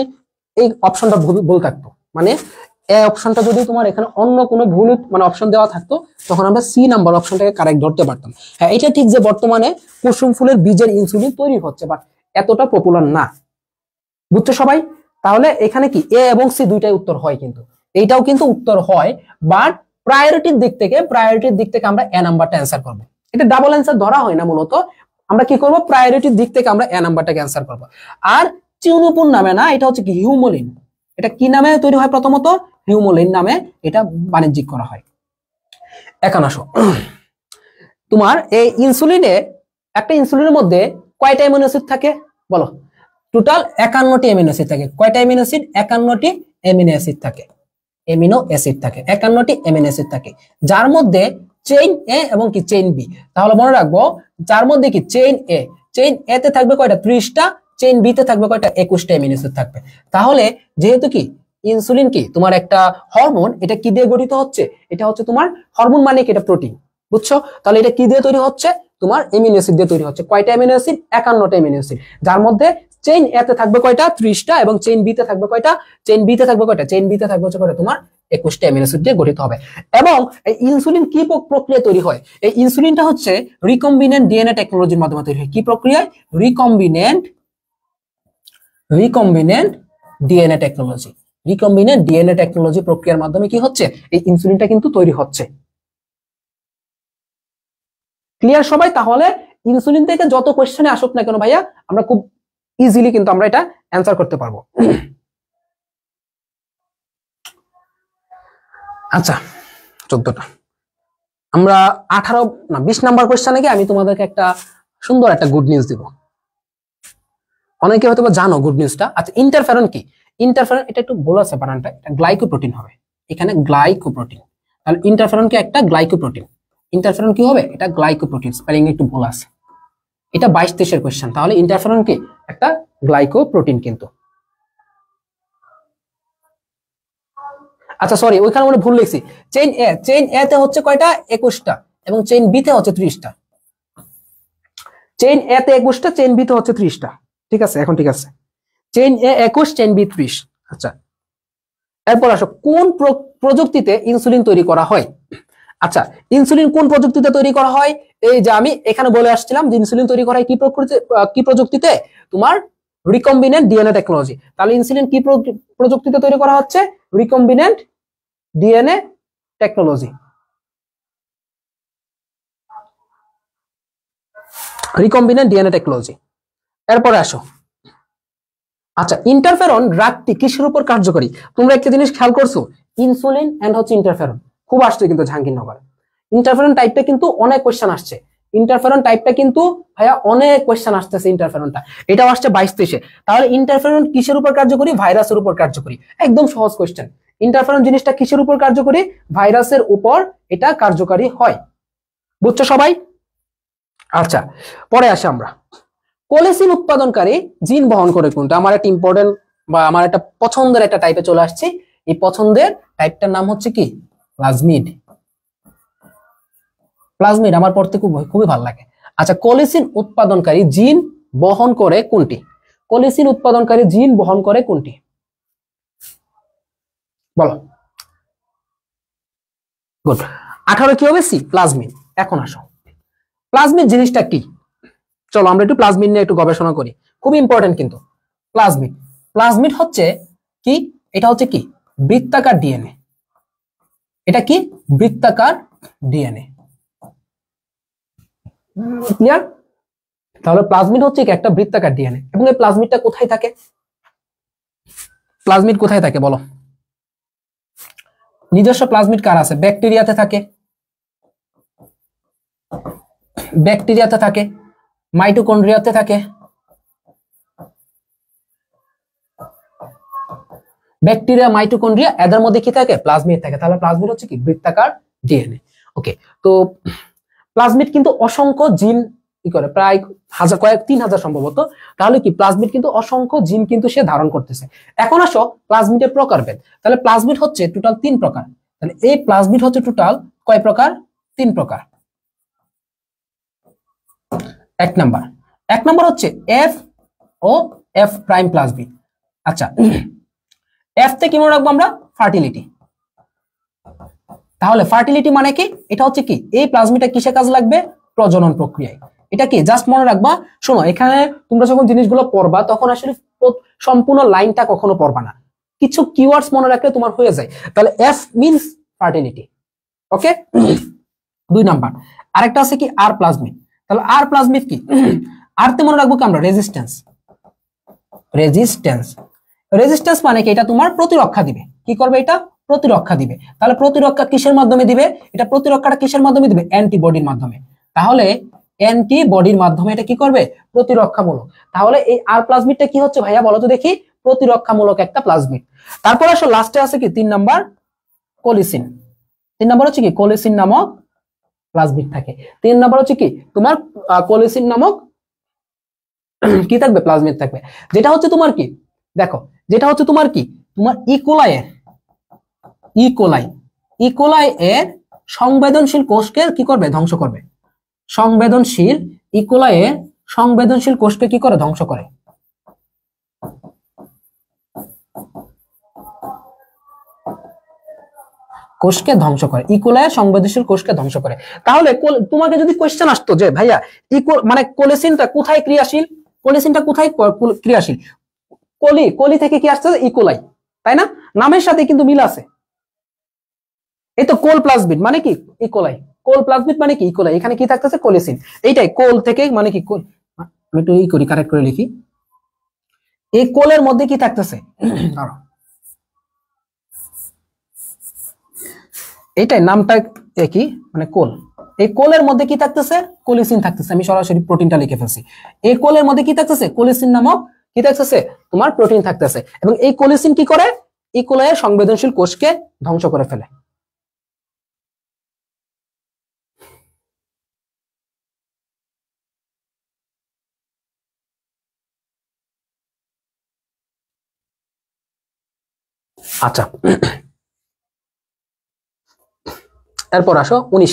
এই অপশনটা ভুল থাকতো, মানে এই অপশনটা যদি তোমার এখানে অন্য কোনো ভুল মানে অপশন দেওয়া থাকতো, তখন আমরা সি নাম্বার অপশনটাকে কারেক্ট ধরতে পারতাম। হ্যাঁ, এটা ঠিক যে বর্তমানে কুসুম ফুলের বীজের ইনসুলিন তৈরি হচ্ছে, বাট এতটা পপুলার না। বুঝছো সবাই? তাহলে এখানে কি এ এবং সি দুইটাই উত্তর হয়, কিন্তু এইটাও কিন্তু উত্তর হয়, বাট প্রায়োরিটির দিক থেকে আমরা এ নাম্বারটা অ্যান্সার করব। এটা ডাবল অ্যান্সার ধরা হয় না, মূলত আমরা কি করব, প্রায়োরিটির দিক থেকে আমরা এ নাম্বারটাকে অ্যান্সার করব। আর চিউনুপুন নামে না, এটা হচ্ছে কি হিউমোলিন। এটা কি নামে তৈরি হয়? প্রথমত হিউমোলিন নামে এটা বাণিজ্যিক করা হয়। এখন আসো, তোমার এই ইনসুলিনে, একটা ইনসুলিনের মধ্যে কয়টা অ্যামিনো অ্যাসিড থাকে বলো? টোটাল 51টি অ্যামিনো অ্যাসিড থাকে। কয়টা অ্যামিনো অ্যাসিড? 51টি অ্যামিনো অ্যাসিড থাকে। 51টি অ্যামিনো অ্যাসিড থাকে, যার মধ্যে চেইন এ এবং কি চেইন বি। তাহলে মনে রাখবো, যার মধ্যে কি চেইন এ তে থাকবে কয়টা? 30টা। চেইন বি তে থাকবে কয়টা? 21টা অ্যামিনো অ্যাসিড থাকবে। তাহলে যেহেতু কি ইনসুলিন কি তোমার একটা হরমোন, এটা কি দিয়ে গঠিত হচ্ছে? এটা হচ্ছে তোমার হরমোন, মানে কি এটা প্রোটিন। বুঝছো? তাহলে এটা কি দিয়ে তৈরি হচ্ছে? তোমার অ্যামিনো অ্যাসিড দিয়ে তৈরি হচ্ছে। কয়টা অ্যামিনো অ্যাসিড? 51টা অ্যামিনো অ্যাসিড, যার মধ্যে চেইন এ তে থাকবে কয়টা? 30টা, এবং চেইন বি তে থাকবে কয়টা? চেইন বি তে থাকবে কয়টা? চেইন বি তে থাকবে হচ্ছে কয়টা? তোমার 21টা অ্যামিনো অ্যাসিড দিয়ে গঠিত হবে। এবং এই ইনসুলিন কি প্রক্রিয়ায় তৈরি হয়? এই ইনসুলিনটা হচ্ছে রিকম্বিনেন্ট ডিএনএ টেকনোলজির মাধ্যমে তৈরি হয়। কি প্রক্রিয়ায়? Recombinant DNA technology. Recombinant DNA technology প্রক্রিয়ার মাধ্যমে কি হচ্ছে? এই ইনসুলিনটা কিন্তু তৈরি হচ্ছে। ক্লিয়ার সবাই? তাহলে ইনসুলিন থেকে যত কোশ্চেনে আসুক না কেন ভাইয়া, আমরা খুব ইজিলি কিন্তু আমরা এটা অ্যান্সার করতে পারবো। আচ্ছা, 14টা। আমরা 20 নাম্বার কোশ্চেনে গিয়ে আমি তোমাদেরকে একটা সুন্দর একটা গুড নিউজ দিব। অনেকে হয়তো জানো গুড নিউজটা। আচ্ছা, ইন্টারফেরন কি? ইন্টারফেরন, এটা একটু ভুল আছে বানানটা, এটা গ্লাইকোপ্রোটিন হবে এখানে, গ্লাইকোপ্রোটিন। তাহলে ইন্টারফেরন কি? একটা গ্লাইকোপ্রোটিন। ইন্টারফেরন কি হবে? এটা গ্লাইকোপ্রোটিন। স্পেলিং একটু ভুল আছে, এটা 22-23 কোশ্চেন। তাহলে ইন্টারফেরন কি? একটা গ্লাইকোপ্রোটিন কিন্তু। আচ্ছা সরি, ওইখানে আমরা ভুল লিখছি। চেইন এ তে হচ্ছে কয়টা? 21টা, এবং চেইন বি তে হচ্ছে 30টা। চেইন এ তে 21টা, চেইন বি তে হচ্ছে 30টা। ঠিক আছে, এখন ঠিক আছে। চেইন এ 21, চেইন বি 30। আচ্ছা, এরপর আসো, কোন প্রযুক্তিতে ইনসুলিন তৈরি করা হয়? আচ্ছা, ইনসুলিন কোন প্রযুক্তিতে তৈরি করা হয়? এই যে আমি এখানে বলে আসছিলাম যে ইনসুলিন তৈরি করা হয় কি প্রযুক্তিতে? তোমার রিকম্বিনেন্ট ডিএনএ টেকনোলজি। তাহলে ইনসুলিন কি প্রযুক্তিতে তৈরি করা হচ্ছে? Recombinant DNA technology. Recombinant DNA technology. এরপরে আসো, আচ্ছা, ইন্টারফেরন ড্রাগটি কিসের উপর কার্যকরী? তোমরা একটা জিনিস খেয়াল করছো, ইনসুলিন এন্ড হচ্ছে ইন্টারফেরন, খুব আসছে কিন্তু জাহাঙ্গীরনগর। ইন্টারফেরন টাইপটা কিন্তু অনেক কোশ্চেন আসছে। ইন্টারফেরন টাইপটা কিন্তু ভাইয়া অনেক কোশ্চেন আসতেছে। ইন্টারফেরনটা এটাও আসছে 22-23-এ। তাহলে ইন্টারফেরন কিসের উপর কার্যকরী? ভাইরাসের উপর কার্যকরী। একদম সহজ কোশ্চেন। ইন্টারফেরন জিনিসটা কিসের উপর কার্যকরী? ভাইরাসের উপর এটা কার্যকারী হয়। বুঝছো সবাই? আচ্ছা, পরে আসি আমরা। কোলেসিন উৎপাদনকারী জিন বহন করে কোনটা? আমার একটা ইম্পর্টেন্ট বা আমার একটা পছন্দের একটা টাইপে চলে আসছে। এই পছন্দের টাইপটার নাম হচ্ছে কি? প্লাজমিড। প্লাজমিড আমার পড়তে খুবই ভালো লাগে। আচ্ছা, কোলেসিন উৎপাদনকারী জিন বহন করে কোনটি? কোলেসিন উৎপাদনকারী জিন বহন করে কোনটি বলো? গুড। 18 কি হবে? C, plasmid. এখন আসো, প্লাজমিড জিনিসটা কি? চলো আমরা একটু প্লাজমিড নিয়ে একটু গবেষণা করি, খুব ইম্পর্টেন্ট কিন্তু। প্লাজমিড হচ্ছে কি? এটা হচ্ছে কি? বৃত্তাকার ডিএনএ। এটা কি? বৃত্তাকার ডিএনএ। ক্লিয়ার? তাহলে প্লাজমিড হচ্ছে কি? একটা বৃত্তাকার ডিএনএ। এবং এই প্লাজমিডটা কোথায় থাকে? প্লাজমিড কোথায় থাকে বলো? নিজস্ব প্লাজমিড কার আছে? ব্যাকটেরিয়াতে থাকে, মাইটোকন্ড্রিয়াতে থাকে। ব্যাকটেরিয়া, মাইটোকন্ড্রিয়া, এদের মধ্যে কি থাকে? প্লাজমিড থাকে। তাহলে প্লাজমিড হচ্ছে কি? বৃত্তাকার ডিএনএ। ওকে, তো প্লাজমিড কিন্তু অসংখ্য জিন কি করে, প্রায় হাজার, কয়েক 3000 সম্ভবত। তাহলে কি প্লাজমিড কিন্তু অসংখ্য জিন কিন্তু সে ধারণ করতেছে। এখন আসো প্লাজমিডের প্রকারভেদ। তাহলে প্লাজমিড হচ্ছে টোটাল 3 প্রকার। তাহলে এই প্লাজমিড হচ্ছে টোটাল কয় প্রকার? 3 প্রকার। এক নাম্বার হচ্ছে এফ ও এফ প্রাইম প্লাজমিড। আচ্ছা, এফ তে কি মনে রাখবো আমরা? ফার্টিলিটি। তাহলে ফার্টিলিটি মানে কি? এটা হচ্ছে কি, এই প্লাজমিডটা কিসে কাজ লাগবে? প্রজনন প্রক্রিয়ায়। এটা কি জাস্ট মনে রাখবা। শোনো, এখানে তোমরা যখন জিনিসগুলো পড়বা তখন আসলে সম্পূর্ণ লাইনটা কখনো পড়বা না, কিছু কিওয়ার্ডস মনে রাখলে তোমার হয়ে যায়। তাহলে এফ মিন্স ফার্টিলিটি। ওকে, 2 নাম্বার। আরেকটা আছে কি আর প্লাজমিড। তাহলে আর প্লাজমিড কি? আর তে মনে রাখবো কি আমরা? রেজিস্ট্যান্স। রেজিস্ট্যান্স মানে কি? এটা তোমার প্রতিরক্ষা দিবে। কি করবে? এটা প্রতিরক্ষা দিবে। তাহলে প্রতিরক্ষা কিসের মাধ্যমে দিবে? এটা প্রতিরক্ষাটা কিসের মাধ্যমে দিবে? অ্যান্টিবডির মাধ্যমে। তাহলে অ্যান্টিবডির মাধ্যমে এটা কি করবে? প্রতিরক্ষামূলক। তাহলে এই আর প্লাজমিডটা কি হচ্ছে ভাইয়া বলো তো দেখি? প্রতিরক্ষামূলক একটা প্লাজমিড। তারপর আসো লাস্টে আছে কি 3 নাম্বার? কোলিসিন। 3 নাম্বার হচ্ছে কি? কোলিসিন নামক প্লাজমিড থাকে। 3 নাম্বার হচ্ছে কি তোমার? কোলিসিন নামক কি থাকবে? প্লাজমিড থাকবে। যেটা হচ্ছে তোমার কি, দেখো, যেটা হচ্ছে তোমার কি, তোমার ইকোলাই এর সংবেদনশীল কোষকে কি করবে? ধ্বংস করবে। ইকোলাই এর সংবেদনশীল কোষকে কি করে? ধ্বংস করে। কোষকে ধ্বংস করে, ইকোলাই এর সংবেদনশীল কোষকে ধ্বংস করে। তাহলে তোমাকে যদি কোশ্চেন আসতো যে ভাইয়া মানে কোলিসিনটা কোথায় ক্রিয়াশীল? কোলিসিনটা কোথায় ক্রিয়াশীল? কলি থেকে কি আসছে? ইকোলাই, তাই না? নামের সাথে কিন্তু মিল আছে। এই তো কোল প্লাজমিড মানে কি? ইকোলাই। কোল প্লাজমিড মানে কি? ইকোলাই। এখানে কি থাকতেছে? কোলিসিন। এইটাই কোল থেকে মানে কি? আমি একটু করি, কারেক্ট করে লিখি। এই কোলের মধ্যে কি থাকতেছে? এইটাই নামটা একই, মানে কোল। এই কোলের মধ্যে কি থাকতেছে? কোলিসিন থাকতেছে। আমি সরাসরি প্রোটিনটা লিখে ফেলছি। এই কোলের মধ্যে কি থাকতেছে? কোলিসিন নামক কি থাকতেছে? তোমার প্রোটিন থাকতেছে। এবং এই কোলিসিন কি করে? ইকোলাই এর সংবেদনশীল কোষকে ধ্বংস করে ফেলে। আচ্ছা, এরপর আসো 19।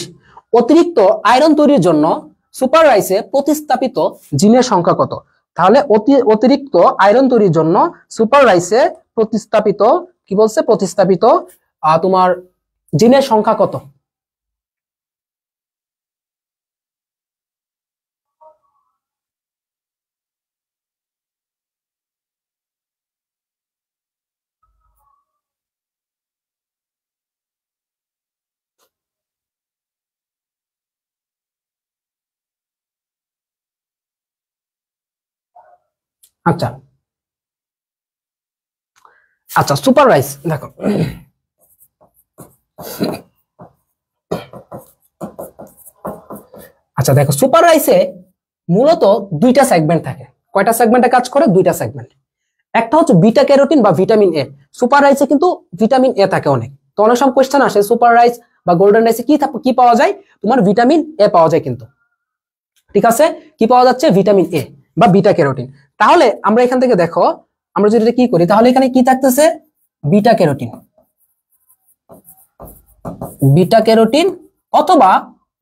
অতিরিক্ত আয়রন তৈরির জন্য সুপার রাইসে প্রতিস্থাপিত জিনের সংখ্যা কত? তাহলে অতিরিক্ত আয়রন তৈরির জন্য সুপার রাইসে প্রতিস্থাপিত, কি বলছে? প্রতিস্থাপিত তোমার জিনের সংখ্যা কত? আচ্ছা আচ্ছা, সুপার রাইস দেখো, আচ্ছা দেখো, সুপার রাইসে মূলত 2টা সেগমেন্ট থাকে। কয়টা সেগমেন্টে কাজ করে? 2টা সেগমেন্ট। একটা হচ্ছে বিটা ক্যারোটিন বা ভিটামিন এ। সুপার রাইসে কিন্তু ভিটামিন এ থাকে অনেক। তো অনেক সময় কোয়েশ্চেন আসে সুপার রাইস বা গোল্ডেন রাইসে কি পাওয়া যায়? তোমার ভিটামিন এ পাওয়া যায় কিন্তু। ঠিক আছে, কি পাওয়া যাচ্ছে? ভিটামিন এ বা বিটা ক্যারোটিন। তাহলে আমরা এখান থেকে দেখো, আমরা যদি কি করি, তাহলে এখানে কি থাকতেছে? বিটা ক্যারোটিন অথবা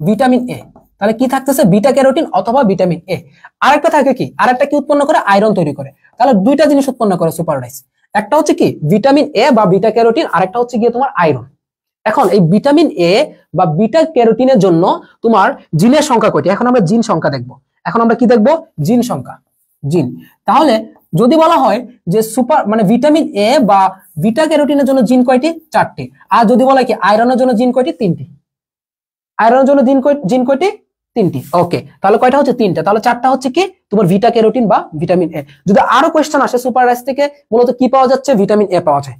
ভিটামিন এ। তাহলে কি থাকতেছে? বিটা ক্যারোটিন অথবা ভিটামিন এ। আরেকটা থাকে কি? আরেকটা কি উৎপন্ন করে? আয়রন তৈরি করে। তাহলে 2টা জিনিস উৎপন্ন করে সুপার রাইস। একটা হচ্ছে কি? ভিটামিন এ বা বিটা ক্যারোটিন, আরেকটা হচ্ছে গিয়ে তোমার আয়রন। এখন এই ভিটামিন এ বা বিটা ক্যারোটিনের জন্য তোমার জিনের সংখ্যা কয়টি? এখন আমরা জিন সংখ্যা দেখব। এখন আমরা কি দেখব? জিন সংখ্যা। জিন। তাহলে যদি বলা হয় যে সুপার মানে ভিটামিন এ বা বিটা ক্যারোটিনের জন্য জিন কয়টি? 4টি। আর যদি বলা হয় কি আয়রনের জন্য জিন কয়টি? 3টি। আয়রনের জন্য জিন কয়টি? 3টি। ওকে, তাহলে কয়টা হচ্ছে? 3টা। তাহলে 4টা হচ্ছে কি তোমার ভিটা ক্যারোটিন বা ভিটামিন এ। যদি আরো কোয়েশ্চেন আসে সুপার রাইস থেকে মূলত কি পাওয়া যাচ্ছে? ভিটামিন এ পাওয়া যায়।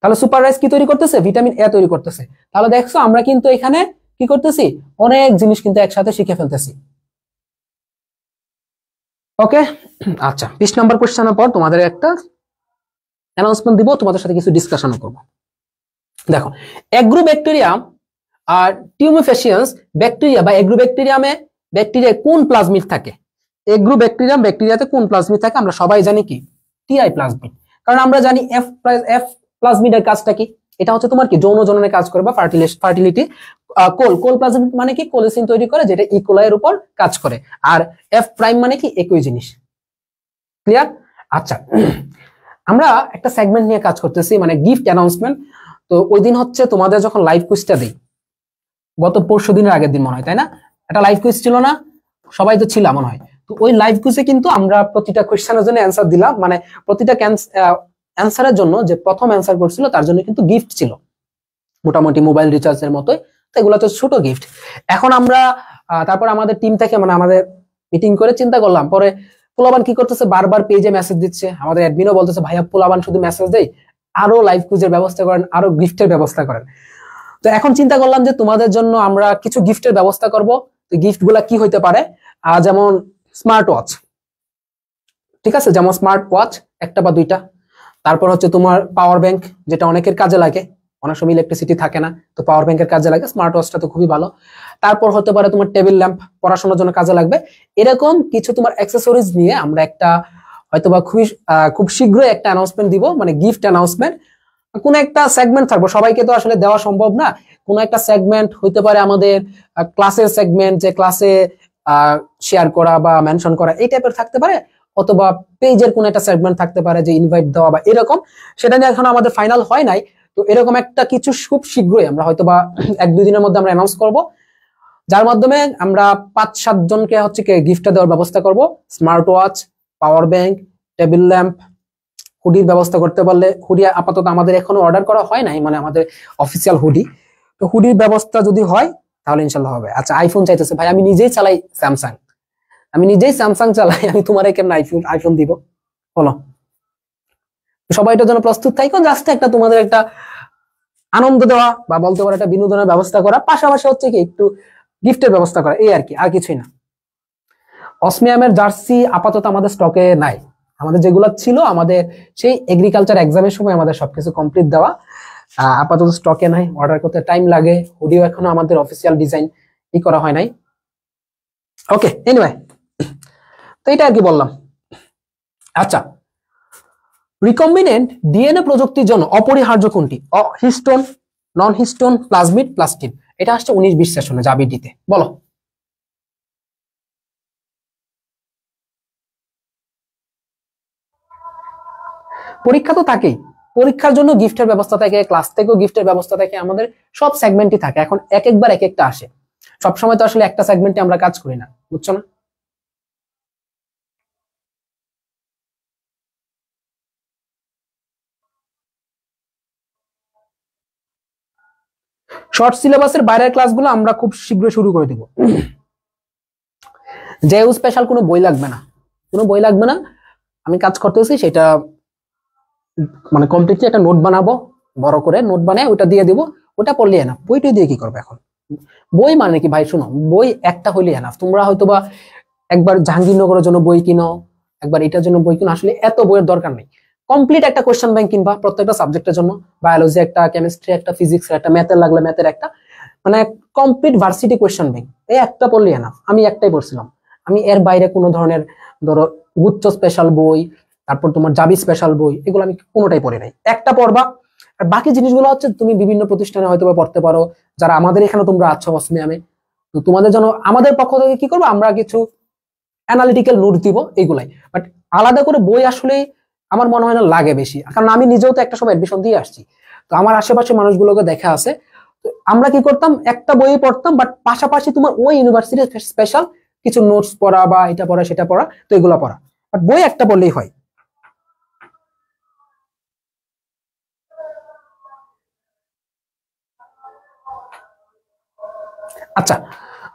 তাহলে সুপার রাইস কি তৈরি করতেছে? ভিটামিন এ তৈরি করতেছে। তাহলে দেখছো আমরা কিন্তু এখানে কি করতেছি? অনেক জিনিস কিন্তু একসাথে শিখে ফেলতেছি। ওকে, আচ্ছা, 20 নম্বর কোশ্চেনের পর তোমাদের একটা অ্যানাউন্সমেন্ট দিব, তোমাদের সাথে কিছু ডিসকাশন করব। দেখো, এগ্রোব্যাকটেরিয়াম আর টিউমেফেসিয়ান্স ব্যাকটেরিয়া বা এগ্রোব্যাকটেরিয়ামে ব্যাকটেরিয়ায় কোন প্লাজমিড থাকে? এ গ্রুপ ব্যাকটেরিয়াতে কোন প্লাজমিড থাকে? আমরা সবাই জানি কি টিআই প্লাজমিড। কারণ আমরা জানি এফ প্লাজমিডের কাজটা কি? এটা হচ্ছে তোমার কি যৌন জননের কাজ করে বা ফার্টিলিটি। কোল প্লাজমিড মানে কি কোলিসিন তৈরি করে, যেটা ইকোলাই এর উপর কাজ করে। আর এফ প্রাইম মানে কি একই জিনিস। ক্লিয়ার? আচ্ছা, আমরা একটা সেগমেন্ট নিয়ে কাজ করতেছি, মানে গিফট অ্যানাউন্সমেন্ট। তো ওই দিন হচ্ছে তোমাদের যখন লাইভ কুইজটা দিই, গত 4 দিনের আগের দিন মনে হয়, তাই না? একটা লাইভ কুইজ ছিল না? সবাই তো ছিল মনে হয়। তো ওই লাইভ কুইজে কিন্তু আমরা প্রতিটা কোয়েশ্চেনের জন্য অ্যান্সার দিলাম, মানে প্রতিটা অ্যান্সারের জন্য যে প্রথম অ্যান্সার করছিল তার জন্য কিন্তু গিফট ছিল, মোটামুটি মোবাইল রিচার্জের মতোই। তো এগুলো তো ছোট গিফট। এখন আমরা তারপর আমাদের টিম থেকে, মানে আমাদের মিটিং করে চিন্তা করলাম, পরে পোলাবান কি করতেছে, বারবার পেজে মেসেজ দিচ্ছে, আমাদের অ্যাডমিনও বলতেছে ভাইয়া পোলাবান শুধু মেসেজ দেয়, আরো লাইভ কুইজের ব্যবস্থা করেন, আরো গিফটের ব্যবস্থা করেন। তো এখন চিন্তা করলাম যে তোমাদের জন্য আমরা কিছু গিফটের ব্যবস্থা করব। তো গিফট গুলা কি হইতে পারে? যেমন স্মার্ট ওয়াচ, ঠিক আছে, যেমন স্মার্ট ওয়াচ একটা বা দুইটা। তারপর হচ্ছে তোমার পাওয়ার ব্যাংক, যেটা অনেকের কাজে লাগে, অনেক সময় ইলেকট্রিসিটি থাকে না, তো পাওয়ার ব্যাংকের কাজে লাগে, স্মার্ট ওয়াচটা তো খুবই ভালো। তারপর হতে পারে তোমার টেবিল ল্যাম্প, পড়াশোনার জন্য কাজে লাগবে। এরকম কিছু তোমার অ্যাক্সেসরিজ নিয়ে আমরা একটা হয়তোবা খুব শীঘ্রই একটা অ্যানাউন্সমেন্ট দিব, মানে গিফট অ্যানাউন্সমেন্ট। কোন একটা সেগমেন্ট থাকবো, সবাইকে তো আসলে দেওয়া সম্ভব না। কোন একটা সেগমেন্ট হইতে পারে আমাদের ক্লাসের সেগমেন্ট, যে ক্লাসে শেয়ার করা বা মেনশন করা এই টাইপের থাকতে পারে, অথবা পেজের কোন একটা সেগমেন্ট থাকতে পারে যে ইনভাইট দেওয়া বা এরকম। সেটা নিয়ে এখন আমাদের ফাইনাল হয় নাই। তো এরকম একটা কিছু খুব শীঘ্রই আমরা হয়তোবা 1-2 দিনের মধ্যে আমরা অ্যানাউন্স করব, যার মাধ্যমে আমরা 5-7 জনকে হচ্ছে গিফট দেওয়ার ব্যবস্থা করব। Smart watch, power bank, table lamp, হুডির ব্যবস্থা করতে পারলে। হুডি আপাতত আমাদের এখনো অর্ডার করা হয় নাই, মানে আমাদের অফিসিয়াল হুডি। তো হুডির ব্যবস্থা যদি হয় তাহলে ইনশাল্লাহ হবে। আচ্ছা, আইফোন চাইতেছে, ভাই আমি নিজেই চালাই স্যামসাং, চালাই, আমি তোমার কেমন আইফোন দিব বলো? সবাই এটার জন্য প্রস্তুত থাকো, জাস্ট একটা তোমাদের একটা আনন্দ দেওয়া বা বলতে পারো একটা বিনোদনের ব্যবস্থা করা, পাশাপাশি হচ্ছে কি একটু গিফটের ব্যবস্থা করা, এই আর কি, আর কিছুই না। অসমিয়ামের জার্সি আপাতত আমাদের স্টকে নাই। আমাদের যেগুলো ছিল আমাদের সেই এগ্রিকালচার এক্সামের সময় আমাদের সবকিছু কমপ্লিট দেওয়া, আপাতত স্টকে নাই, অর্ডার করতে টাইম লাগে। হুডিও এখনো আমাদের অফিসিয়াল ডিজাইন করা হয় নাই। ওকে, এনিওয়ে, তো এটা আর কি বললাম। আচ্ছা, রিকম্বিনেন্ট ডিএনএ প্রযুক্তির জন্য অপরিহার্য কোনটি? হিস্টোন, নন হিস্টোন, প্লাজমিড, প্লাস্টিড। এটা আসছে 19-20 সেশনে যাবি দিতে, বলো। পরীক্ষা তো থাকেই, পরীক্ষার জন্য গিফটের ব্যবস্থা থাকে, ক্লাস থেকেও গিফটের ব্যবস্থা থাকে, আমাদের সব সেগমেন্টই থাকে। এখন একবার এক একটা আসে, সবসময় তো আসলে একটা সেগমেন্টে আমরা কাজ করি না, বুঝছো না? শর্ট সিলেবাসের বাইরের ক্লাসগুলো আমরা খুব শীঘ্রই শুরু করে দিব। যেও স্পেশাল কোনো বই লাগবে না, কোনো বই লাগবে না। আমি কাজ করতেছি সেটা, মানে কমপ্লিটলি একটা নোট বানাবো, বড় করে নোট বানায় ওটা দিয়ে দিব, ওটা পড়লে না, বইটা দিয়ে কি করবে এখন? বই মানে কি ভাই, শুনো, বই একটা হইলে এনাফ। তোমরা হয়তোবা একবার জাহাঙ্গীরনগরের জন্য বই কিনো, একবার এটার জন্য বই কিনো, আসলে এত বইয়ের দরকার নেই। কমপ্লিট একটা কোয়েশ্চেন ব্যাংক কিনবা প্রত্যেকটা সাবজেক্টের জন্য, বায়োলজি একটা, কেমিস্ট্রি একটা, ফিজিক্স একটা, ম্যাথের লাগলে ম্যাথের একটা, মানে কমপ্লিট ভার্সিটি কোয়েশ্চেন ব্যাংক, এই একটা পড়লে এনাফ। আমি একটাই পড়ছিলাম, আমি এর বাইরে কোনো ধরনের ধরো গুচ্ছ স্পেশাল বই, তারপর তোমার জাবি স্পেশাল বই, এগুলো আমি কোনোটাই পড়ি নাই। একটা পড়বা, আর বাকি জিনিসগুলো হচ্ছে তুমি বিভিন্ন প্রতিষ্ঠানে হয়তো পড়তে পারো, যারা আমাদের এখানে তোমরা আছো অসমিয়ামে। তো তোমাদের জন্য আমাদের পক্ষ থেকে কি করবো, আমরা কিছু অ্যানালিটিক্যাল নোট দিব, এইগুলাই। বাট আলাদা করে বই আসলে আমার মনে হয় না লাগে বেশি, কারণ আমি নিজেও তো একটা সময় এডমিশন দিয়ে আসছি, তো আমার আশেপাশে মানুষগুলোকে দেখা আছে। তো আমরা কি করতাম, একটা বই পড়তাম, বাট পাশাপাশি তোমার ওই ইউনিভার্সিটির স্পেশাল কিছু নোটস পড়া বা এটা পড়া সেটা পড়া, তো এগুলো পড়া, বাট বই একটা পড়লেই হয়। আচ্ছা,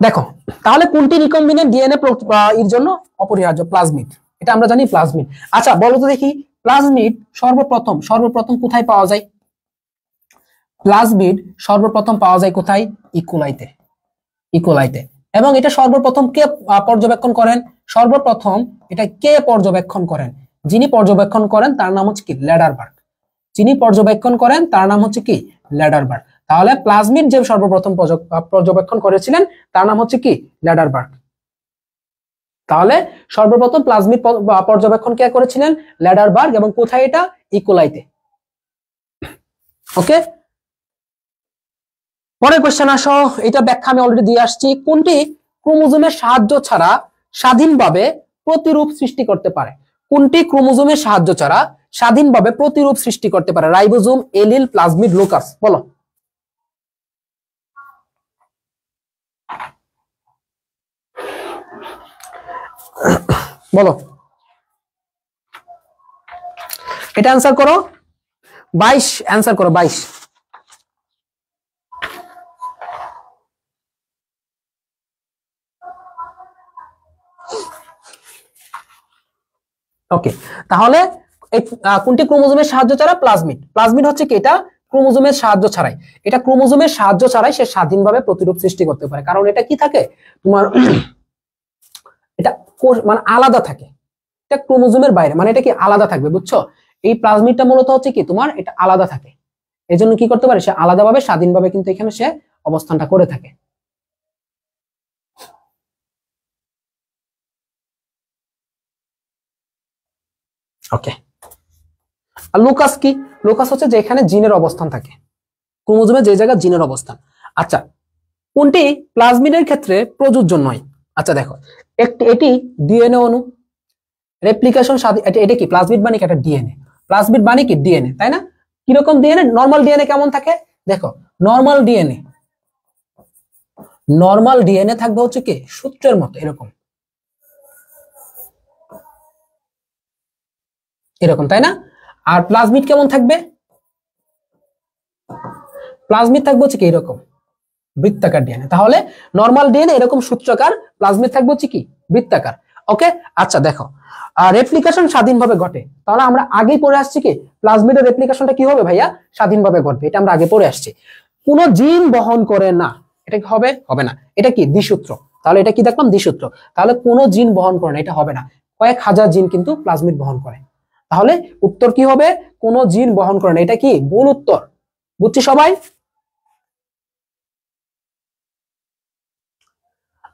দেখো, তাহলে কোনটি রিকম্বিনেন্ট ডিএনএ এর জন্য অপরিহার্য? প্লাজমিড, এটা আমরা জানি প্লাজমিড। আচ্ছা বলো তো দেখি, প্লাজমিড সর্বপ্রথম কোথায় পাওয়া যায়? প্লাজমিড সর্বপ্রথম পাওয়া যায় কোথায়? ইকোলাইতে, ইকোলাইতে। এবং এটা সর্বপ্রথম কে পর্যবেক্ষণ করেন? সর্বপ্রথম এটা কে পর্যবেক্ষণ করেন? যিনি পর্যবেক্ষণ করেন তার নাম হচ্ছে কি? ল্যাডারবার্গ। যিনি পর্যবেক্ষণ করেন তার নাম হচ্ছে কি? ল্যাডারবার্গ। তাহলে প্লাজমিড যে সর্বপ্রথম পর্যবেক্ষণ করেছিলেন তার নাম হচ্ছে কি? ল্যাডারবার্গ। তাহলে সর্বপ্রথম প্লাজমিড পর্যবেক্ষণ কে করেছিলেন? ল্যাডারবার্গ। এবং কোথায় এটা? ইকোলাইতে। ওকে, পরের কোশ্চেন আসো। এটা ব্যাখ্যা আমি অলরেডি দিয়ে আসছি। কোনটি ক্রোমোজোমের সাহায্য ছাড়া স্বাধীনভাবে প্রতিরূপ সৃষ্টি করতে পারে? কোনটি ক্রোমোজোমের সাহায্য ছাড়া স্বাধীনভাবে প্রতিরূপ সৃষ্টি করতে পারে? Ribosome, allele, plasmid, locus. বলো। বলো, এটা অ্যান্সার করো। 22 অ্যান্সার করো, 22। ওকে, তাহলে কোনটি ক্রোমোজোমের সাহায্য ছাড়া? প্লাজমিড। প্লাজমিড হচ্ছে কি? এটা ক্রোমোজোমের সাহায্য ছাড়াই, এটা ক্রোমোজোমের সাহায্য ছাড়াই সে স্বাধীনভাবে প্রতিরূপ সৃষ্টি করতে পারে। কারণ এটা কি থাকে তোমার, এটা মানে আলাদা থাকে, এটা ক্রোমোজোমের বাইরে, মানে এটা কি আলাদা থাকবে, বুঝছো? এই প্লাজমিডটা মূলত হচ্ছে কি তোমার, এটা আলাদা থাকে। এই জন্য কি করতে পারে? সে আলাদাভাবে স্বাধীনভাবে কিন্তু এখানে সে অবস্থানটা করে থাকে। ওকে, আর লোকাস কি? লোকাস হচ্ছে যেখানে জিনের অবস্থান থাকে, ক্রোমোজোমে যে জায়গা জিনের অবস্থান। আচ্ছা, কোনটি প্লাজমিডের ক্ষেত্রে প্রযোজ্য নয়? আচ্ছা দেখো, এটি ডিএনএ অণু, রেপ্লিকেশন এটা কি প্লাজমিড মানে কি? এটা ডিএনএ। প্লাজমিড মানে কি? ডিএনএ, তাই না? কিরকম ডিএনএ? নর্মাল ডিএনএ কেমন থাকে? দেখো, নর্মাল ডিএনএ থাকবে হচ্ছে কি সূত্রের মতো, এরকম এরকম, তাই না? আর প্লাজমিড কেমন থাকবে? প্লাজমিড থাকবে হচ্ছে কি এরকম বৃত্তাকার ডিএনএ। তাহলে নর্মাল ডিএনএ এরকম সূত্রাকার, প্লাজমিড থাকবে হচ্ছে কি বৃত্তাকার। ওকে, আচ্ছা দেখো, রেপ্লিকেশন স্বাধীনভাবে ঘটে। তাহলে আমরা আগেই পড়ে আসছি কি প্লাজমিডের রেপ্লিকেশনটা কি হবে ভাইয়া? স্বাধীনভাবে ঘটবে, এটা আমরা আগে পড়ে আসছি। কোন জিন বহন করে না, এটা কি হবে? হবে না। এটা কি দ্বিসূত্র, তাহলে এটা কি দেখলাম? দ্বিসূত্র। তাহলে কোন জিন বহন করে না, এটা হবে না। কয়েক হাজার জিন কিন্তু প্লাজমিড বহন করে। তাহলে উত্তর কি হবে? কোন জিন বহন করে না। এটা কি ভুল উত্তর, বুঝছি সবাই?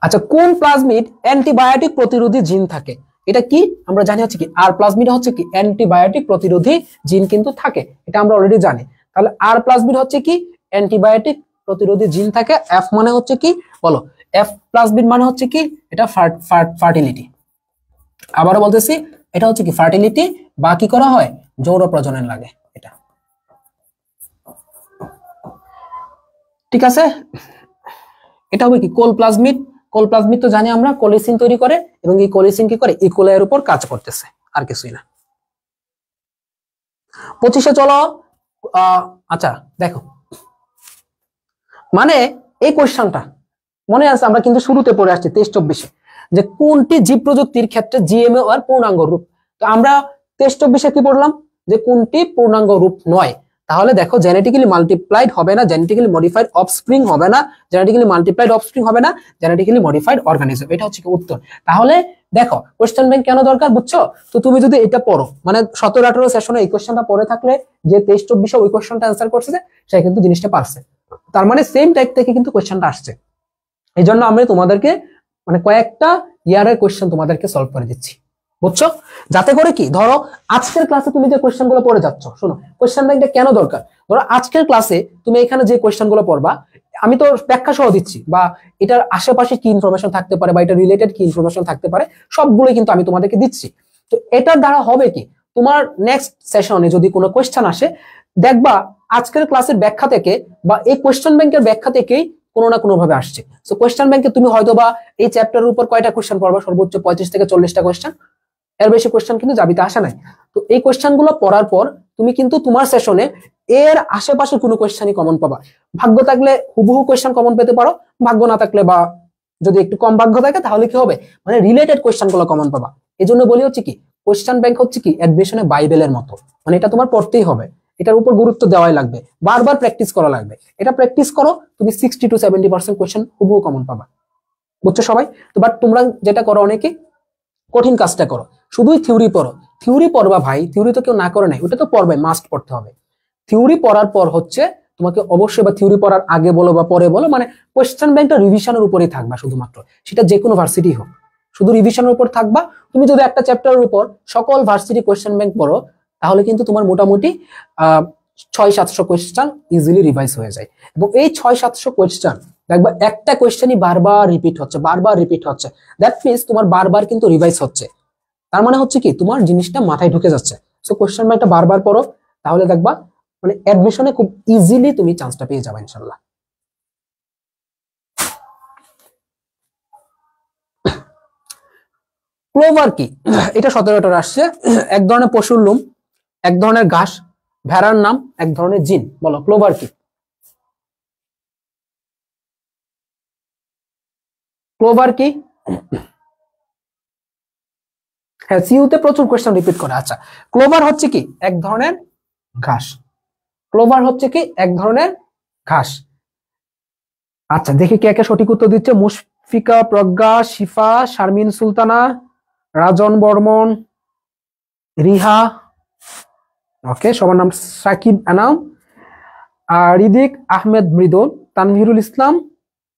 আচ্ছা, কোন প্লাজমিড অ্যান্টিবায়োটিক প্রতিরোধী জিন থাকে? এটা কি আমরা জানি হচ্ছে কি আর প্লাজমিড হচ্ছে কি অ্যান্টিবায়োটিক প্রতিরোধী জিন কিন্তু থাকে, এটা আমরা অলরেডি জানি। তাহলে আর প্লাজমিড হচ্ছে কি অ্যান্টিবায়োটিক প্রতিরোধী জিন থাকে। এফ মানে হচ্ছে কি বলো? এফ প্লাজমিড মানে হচ্ছে কি এটা ফার্টিলিটি। আবারও বলতেছি, এটা হচ্ছে কি ফার্টিলিটি, বা কি করা হয় যৌন প্রজনন লাগে এটা। ঠিক আছে, এটা হবে কি কোল প্লাজমিড। কোল প্লাজমিড তো জানি আমরা কোলিসিন তৈরি করে, এবং এই কোলিসিন কি করে? ইকোলাইয়ের উপর কাজ করতেছে, আর কিছুই না। 25-এ চলো। আচ্ছা দেখো, মানে এই কোশ্চেনটা মনে আছে, আমরা কিন্তু শুরুতে পড়ে আসছি 23-24-এ, যে কোনটি জীব প্রযুক্তির ক্ষেত্রে জিএমও আর পূর্ণাঙ্গ রূপ। তো আমরা 23-24-এ কি পড়লাম? যে কোনটি পূর্ণাঙ্গ রূপ নয়। তাহলে দেখো, জেনেটিক্যালি মাল্টিপ্লাইড হবে না, জেনেটিক্যালি মডিফাইড অফস্প্রিং হবে না, জেনেটিক্যালি মাল্টিপ্লাইড অফস্প্রিং হবে না, জেনেটিক্যালি মডিফাইড অর্গানিজম, এটা হচ্ছে উত্তর। তাহলে দেখো, কোশ্চেন ব্যাংক কেন দরকার, বুঝছো? তো তুমি যদি এটা পড়ো, মানে 17-18 সেশনে এই কোশ্চেনটা পড়ে থাকলে, যে 23-24-এ ওই কোশ্চেনটা অ্যান্সার করছে, সে কিন্তু জিনিসটা পারছে। তার মানে সেম টাইপ থেকে কিন্তু কোশ্চেনটা আসছে। এই জন্য আমি তোমাদেরকে মানে কয়েকটা ইয়ারের কোশ্চেন তোমাদেরকে সলভ করে দিচ্ছি, বুঝছো? যাতে করে কি, ধরো আজকের ক্লাসে তুমি যে কোশ্চেন গুলো পড়ে যাচ্ছ, শোনো কোশ্চেন ব্যাংকটা কেন দরকার। ধরো আজকের ক্লাসে তুমি এখানে যে কোশ্চেন গুলো পড়বা, আমি তো ব্যাখ্যা সহ দিচ্ছি, বা এটার আশেপাশে কি ইনফরমেশন থাকতে পারে, বা এটা রিলেটেড কি ইনফরমেশন থাকতে পারে, সবগুলোই কিন্তু আমি তোমাদেরকে দিচ্ছি। তো এটার দ্বারা হবে কি, তোমার নেক্সট সেশনে যদি কোনো কোশ্চেন আসে, দেখবা আজকের ক্লাসের ব্যাখ্যা থেকে বা এই কোশ্চেন ব্যাংকের ব্যাখ্যা থেকেই কোনো না কোনো ভাবে আসছে। সো কোশ্চেন ব্যাংকে তুমি হয়তো বা এই চ্যাপ্টারের উপর কয়টা কোশ্চেন পড়বা? সর্বোচ্চ 35 থেকে 40টা কোশ্চেন, এর বেশি কোশ্চেন কিন্তু যাবিতে আসা নাই। তো এই কোশ্চেন গুলো পড়ার পর তুমি কিন্তু তোমার সেশনে এর আশেপাশে কোনো কোশ্চেনই কমন পাবা। ভাগ্য থাকলে হুবহু কোশ্চেন কমন পেতে পারো, ভাগ্য না থাকলে বা যদি একটু কম ভাগ্য থাকে তাহলে কি হবে, মানে রিলেটেড কোশ্চেন গুলো কমন পাবা। এই জন্য বলি হচ্ছে কি, কোশ্চেন ব্যাংক হচ্ছে কি অ্যাডমিশনে বাইবেলের মতো, মানে এটা তোমার পড়তেই হবে, এটার উপর গুরুত্ব দেওয়াই লাগবে, বারবার প্র্যাকটিস করা লাগবে। এটা প্র্যাকটিস করো, তুমি 60 to 70% কোশ্চেন হুবহু কমন পাবা, বুঝছো সবাই? তো বাট তোমরা যেটা করো, অনেকে কঠিন কাজটা করো, শুধুই থিওরি পড়ো। থিওরি পড়বা ভাই, থিওরি তো কেউ না করে নাই, ওটা তো পড়বে, মাস্ট পড়তে হবে। থিওরি পড়ার পর হচ্ছে তোমাকে অবশ্যই, বা থিওরি পড়ার আগে বলো বা পরে বলো, মানে কোশ্চেন ব্যাংকটা রিভিশনের উপরেই থাকবা শুধুমাত্র, সেটা যে কোনো ভার্সিটি হোক। শুধু রিভিশনের উপর থাকবা। তুমি যদি একটা চ্যাপ্টারের উপর সকল ভার্সিটি কোয়েশ্চেন ব্যাংক পড়ো, তাহলে কিন্তু তোমার মোটামুটি 600-700 কোয়েশ্চেন ইজিলি রিভাইজ হয়ে যায়। এবং এই 600-700 কোয়েশ্চেন দেখবা একটা কোয়েশ্চেনই বারবার রিপিট হচ্ছে, দ্যাট মিনস তোমার বারবার কিন্তু রিভাইজ হচ্ছে। তার মানে হচ্ছে কি তোমার জিনিসটা মাথায় ঢুকে যাচ্ছে। সো কোয়েশ্চেন ব্যাংকটা বারবার পড়ো, তাহলে দেখবা মানে অ্যাডমিশনে খুব ইজিলি তুমি চান্সটা পেয়ে যাবে ইনশাআল্লাহ। ক্লোভার কি? এটা 17টার আসছে। এক ধরনের পশুর লোম, এক ধরনের ঘাস, ভেড়ার নাম, এক ধরনের জিন। বলো ক্লোভার কি? ক্লোভার কি? হ্যাঁ, সিইউতে প্রচুর কোয়েশ্চেন রিপিট করে। আচ্ছা, ক্লোভার হচ্ছে কি এক ধরনের ঘাস। ক্লোভার হচ্ছে কি এক ধরনের ঘাস। আচ্ছা, দেখি কে কে সঠিক উত্তর দিচ্ছে। মুশফিকা, প্রজ্ঞা, শিফা, শারমিন সুলতানা, রাজন বর্মন, রিহা, ওকে, সবার নাম সাকিব আনাম, রিদিক আহমেদ মৃদুল, তানভীরুল ইসলাম,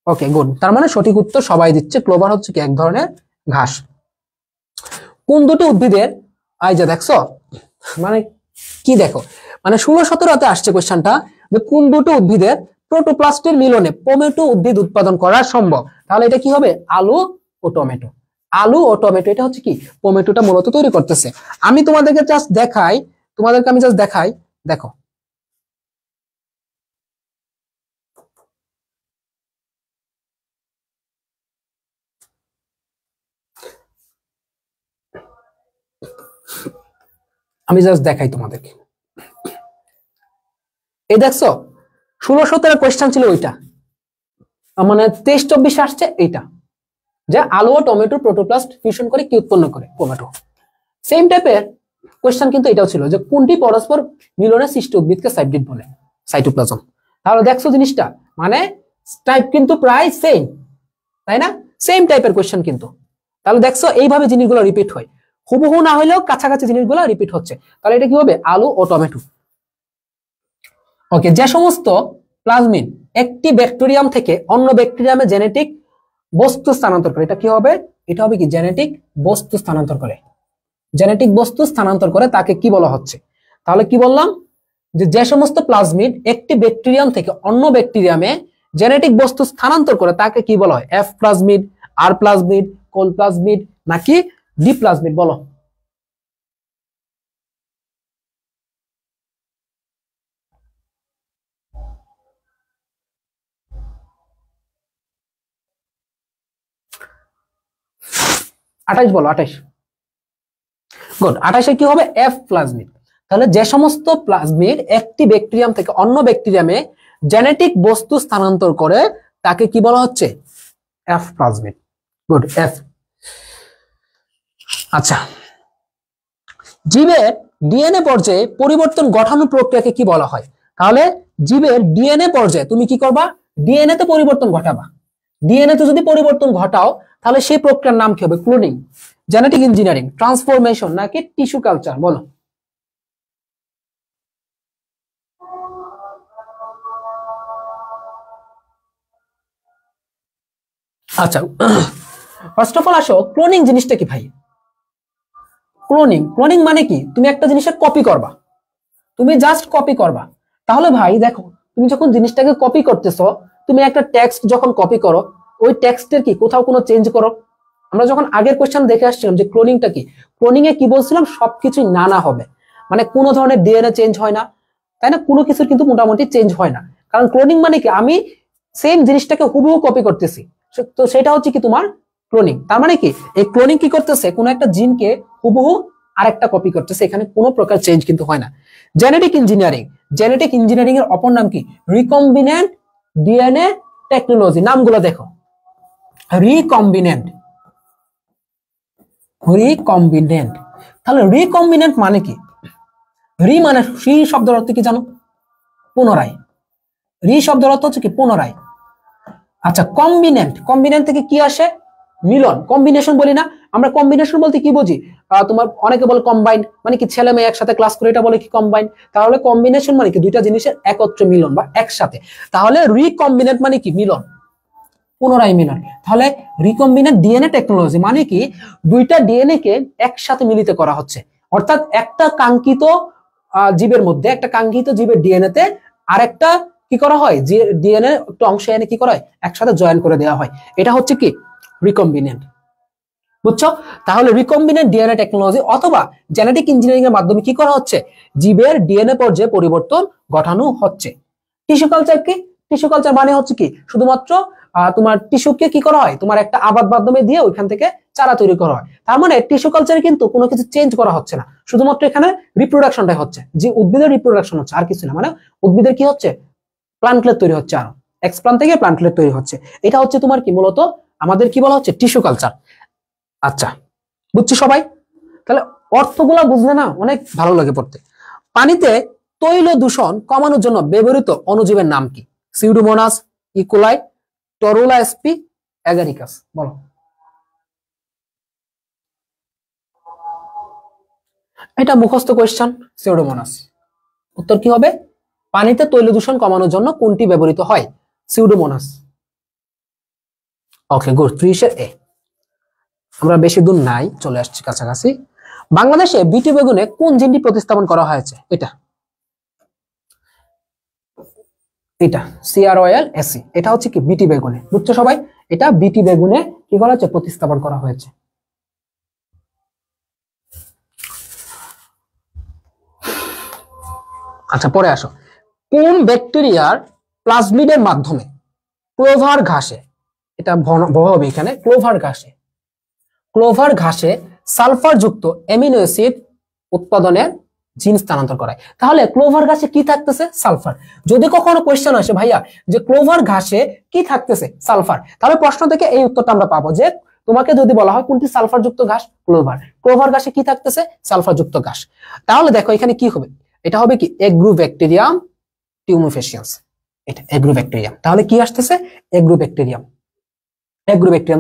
ওকে গুড। তার মানে সঠিক উত্তর সবাই দিচ্ছে, ক্লোভার হচ্ছে কি এক ধরনের ঘাস। কোন দুটো উদ্ভিদের, এই যে দেখছো মানে কি দেখো, মানে 16-17তে আসছে কোশ্চেনটা যে কোন দুটো উদ্ভিদের প্রোটোপ্লাস্টের মিলনে টমেটো উদ্ভিদ উৎপাদন করা সম্ভব। তাহলে এটা কি হবে? আলু ও টমেটো। আলু ও টমেটো, এটা হচ্ছে কি টমেটোটা মূলত তৈরি করতেছে। আমি তোমাদেরকে জাস্ট দেখাই, দেখো আমি জাস্ট দেখাই তোমাদেরকে। এই দেখছো 16-17 কোয়েশ্চেন ছিল ওইটা, মানে 23-24 আসছে এইটা, যে আলু ও টমেটো প্রোটোপ্লাস্ট ফিউশন করে কি উৎপন্ন করে? টমেটো। সেম টাইপের কোয়েশ্চেন কিন্তু এটাও ছিল যে কোনটি পরস্পর মিলনে সৃষ্ট উদ্ভিদকে সাইব্রিড বলে? সাইটোপ্লাজম। তাহলে দেখছো জিনিসটা, মানে টাইপ কিন্তু প্রায় সেম, তাই না? সেম টাইপের কোয়েশ্চেন কিন্তু। তাহলে দেখছো এইভাবে জিনিসগুলো রিপিট হয়, হুবহু না হলেও কাছাকাছি জিনিসগুলো রিপিট হচ্ছে। তাহলে এটা কি হবে? আলু ও টমেটো। ওকে, যে সমস্ত প্লাজমিড একটি ব্যাকটেরিয়াম থেকে অন্য ব্যাকটেরিয়ামে জেনেটিক বস্তু স্থানান্তর করে, এটা কি হবে? এটা হবে কি জেনেটিক বস্তু স্থানান্তর করে। জেনেটিক বস্তু স্থানান্তর করে তাকে কি বলা হচ্ছে? তাহলে কি বললাম, যে যে সমস্ত প্লাজমিড একটি ব্যাকটেরিয়াম থেকে অন্য ব্যাকটেরিয়ামে জেনেটিক বস্তু স্থানান্তর করে তাকে কি বলা হয়? এফ প্লাজমিড, আর প্লাজমিড, কোল প্লাজমিড নাকি ডি প্লাজমিড? বলো। আঠাইশ বলো, 28। গুড, 28-এ কি হবে? F plasmid. তাহলে যে সমস্ত প্লাজমিড একটি ব্যাকটেরিয়াম থেকে অন্য ব্যাকটেরিয়ামে জেনেটিক বস্তু স্থানান্তর করে তাকে কি বলা হচ্ছে? F plasmid. Good, F. আচ্ছা, জীবের ডিএনএ পর্যায়ে পরিবর্তন ঘটানোর প্রক্রিয়াকে কি বলা হয়? তাহলে জীবের ডিএনএ পর্যায়ে তুমি কি করবা? ডিএনএ তে পরিবর্তন ঘটাবা। ডিএনএ তে যদি পরিবর্তন ঘটাও তাহলে সেই প্রক্রিয়ার নাম কি হবে? ক্লোনিং, জেনেটিক ইঞ্জিনিয়ারিং, ট্রান্সফরমেশন নাকি টিস্যু কালচার? বলো। আচ্ছা, ফার্স্ট অফ অল আসো, ক্লোনিং জিনিসটা কি ভাই? ক্লোনিং মানে কি? তুমি একটা জিনিসের কপি করবা, তুমি জাস্ট কপি করবা। তাহলে ভাই দেখো, তুমি যখন জিনিসটাকে কপি করতেছো, তুমি একটা টেক্সট যখন কপি করো, ওই টেক্সটের কি কোথাও কোনো চেঞ্জ করো? আমরা যখন আগের কোশ্চেন দেখে আসছিলাম যে ক্লোনিংটা কি, ক্লোনিং এ কি বলছিলাম? সবকিছুই নানা হবে, মানে কোনো ধরনের ডিএনএ চেঞ্জ হয় না, তাই না? কোনো কিছুর কিন্তু মোটামুটি চেঞ্জ হয় না, কারণ ক্লোনিং মানে কি আমি সেম জিনিসটাকে হুবহু কপি করতেছি। তো সেটা হচ্ছে কি তোমার ক্লোনিং। তার মানে কি এই ক্লোনিং কি করতেছে? কোনো একটা জিনকে হুবহু আরেকটা কপি করতেছে, এখানে কোনো প্রকার চেঞ্জ কিন্তু হয় না। জেনেটিক ইঞ্জিনিয়ারিং এর অপর নাম কি? Recombinant DNA technology. নামগুলো দেখো, রিকম্বিনেন্ট। তাহলে রিকম্বিনেন্ট মানে কি? রি মানে রি শব্দের অর্থ কি জানো? পুনরায়। রি শব্দের অর্থ হচ্ছে কি? পুনরায়। আচ্ছা, কম্বিনেন্ট থেকে কি আসে? মিলন, কম্বিনেশন বলি না আমরা? কম্বিনেশন বলতে কি বুঝি? তোমার অনেকে বলে কম্বাইন্ড, মানে কি ছেলে মেয়ে একসাথে ক্লাস করে, এটা বলে কি কম্বাইন্ড। তাহলে কম্বিনেশন মানে কি? দুইটা জিনিসের একত্রে মিলন বা একসাথে। তাহলে রিকম্বিনেন্ট মানে কি? মিলন। পুনরায় মিলন। তাহলে রিকম্বিনেন্ট ডিএনএ টেকনোলজি মানে কি, দুইটা ডিএনএ কে একসাথে মিলিত করা হচ্ছে, অর্থাৎ একটা কাঙ্ক্ষিত জীবের মধ্যে, একটা কাঙ্ক্ষিত জীবের ডিএনএ তে আরেকটা কি করা হয়, যে ডিএনএ একটা অংশ এনে কি করা হয়, একসাথে জয়েন করে দেওয়া হয়, এটা হচ্ছে কি রিকম্বিনেন্ট। বুঝছো? তাহলে রিকম্বিনেন্ট ডিএনএ টেকনোলজি অথবা জেনেটিক ইঞ্জিনিয়ারিং এর মাধ্যমে কি করা হচ্ছে, জীবের ডিএনএ পর্যায়ে পরিবর্তন ঘটানো হচ্ছে। টিস্যু কালচার কি, টিস্যু কালচার মানে হচ্ছে কি, শুধুমাত্র তোমার টিস্যুকে কি করা হয়, তোমার একটা আবাদ মাধ্যমে দিয়ে ওইখান থেকে চারা তৈরি করা হয়। তার মানে টিস্যু কালচারে কিন্তু কোনো কিছু চেঞ্জ করা হচ্ছে না, শুধুমাত্র এখানে রিপ্রোডাকশনটাই হচ্ছে, যে উদ্ভিদের রিপ্রোডাকশন হচ্ছে, আর কিছু না। মানে উদ্ভিদের কি হচ্ছে, প্লান্টলেট তৈরি হচ্ছে, আর এক্সপ্লান্ট থেকে প্লান্টলেট তৈরি হচ্ছে। এটা হচ্ছে তোমার কি, মূলত আমাদের কি বলা হচ্ছে, টিস্যু কালচার। আচ্ছা, বুঝছি সবাই? তাহলে অর্থগুলা বুঝলে না অনেক ভালো লাগে পড়তে। পানিতে তৈল দূষণ কমানোর জন্য ব্যবহৃত অণুজীবের নাম কি? Pseudomonas, E coli, Torula S P, Agaricus. বলো। এটা মুখস্থ কোয়েশ্চেন, সিউডোমোনাস। উত্তর কি হবে? পানিতে তৈল দূষণ কমানোর জন্য কোনটি ব্যবহৃত হয়? সিউডোমোনাস। ওকে, গুড। 3 এ আমরা বেশি দূর নাই, চলে আসছি কাছাকাছি। বাংলাদেশে বিটি বেগুনে কোন জিনটি প্রতিস্থাপন করা হয়েছে? এটা এটা CROL-SE, এটা হচ্ছে কি বিটি বেগুনে। বুঝছো সবাই? এটা বিটি বেগুনে কি করা হচ্ছে, প্রতিস্থাপন করা হয়েছে। আচ্ছা, পরে আসো। কোন ব্যাকটেরিয়ার প্লাজমিডের মাধ্যমে ক্লোভার ঘাসে, এটা হবে এখানে, ক্লোভার ঘাসে সালফার যুক্ত অ্যামিনো অ্যাসিড উৎপাদনের জিন স্থানান্তর করায়? তাহলে ক্লোভার ঘাসে কি থাকতেছে? সালফার। যদি কখনো কোয়েশ্চেন আসে ভাইয়া যে ক্লোভার ঘাসে কি থাকতেছে? সালফার, তাহলে প্রশ্ন থেকে এই উত্তরটা আমরা পাবো যে তোমাকে যদি বলা হয় কোনটি সালফার যুক্ত ঘাস, ক্লোভার ঘাসে কি থাকতেছে? সালফার যুক্ত ঘাস। তাহলে দেখো এখানে কি হবে, এটা হবে কি এগ্রোব্যাকটেরিয়াম টিউমোফেসিয়ান্স, এটা এগ্রোব্যাকটেরিয়াম। তাহলে কি আসতেছে? এগ্রোব্যাকটেরিয়াম।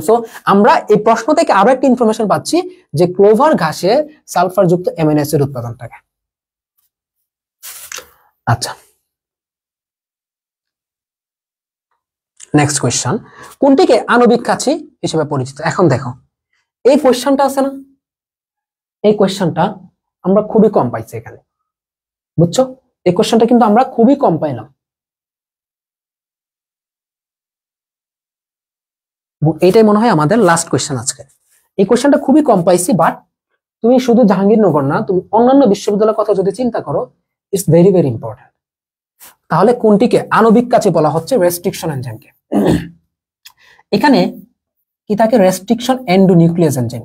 সো আমরা এই প্রশ্ন থেকে আরো একটা ইনফরমেশন পাচ্ছি যে ক্লোভার ঘাসে সালফার যুক্ত অ্যামিনো অ্যাসিড উৎপাদন থাকে। আচ্ছা, নেক্সট কোয়েশ্চন। কোনটিকে আণবিক কাছি হিসেবে পরিচিত? এখন দেখো এই কোয়েশ্চনটা আছে না, এই কোয়েশ্চনটা আমরা খুবই কম পাইছি এখানে। বুঝছো? এই কোয়েশ্চনটা কিন্তু আমরা খুবই কম পাইলাম। এইটাই মনে হয় আমাদের লাস্ট কোয়েশ্চেন আজকে। এই কোয়েশ্চেনটা খুবই কম পাইছি, বাট তুমি শুধু জাহাঙ্গীরনগর না, তুমি অন্যান্য বিশ্ববিদ্যালয়ের কথা যদি চিন্তা করো, ইটস ভেরি ভেরি ইম্পর্টেন্ট। তাহলে কোনটিকে আণবিক কাছে বলা হচ্ছে? রেস্ট্রিকশন এনজাইমকে। এখানে কি থাকে? Restriction endonuclease enzyme.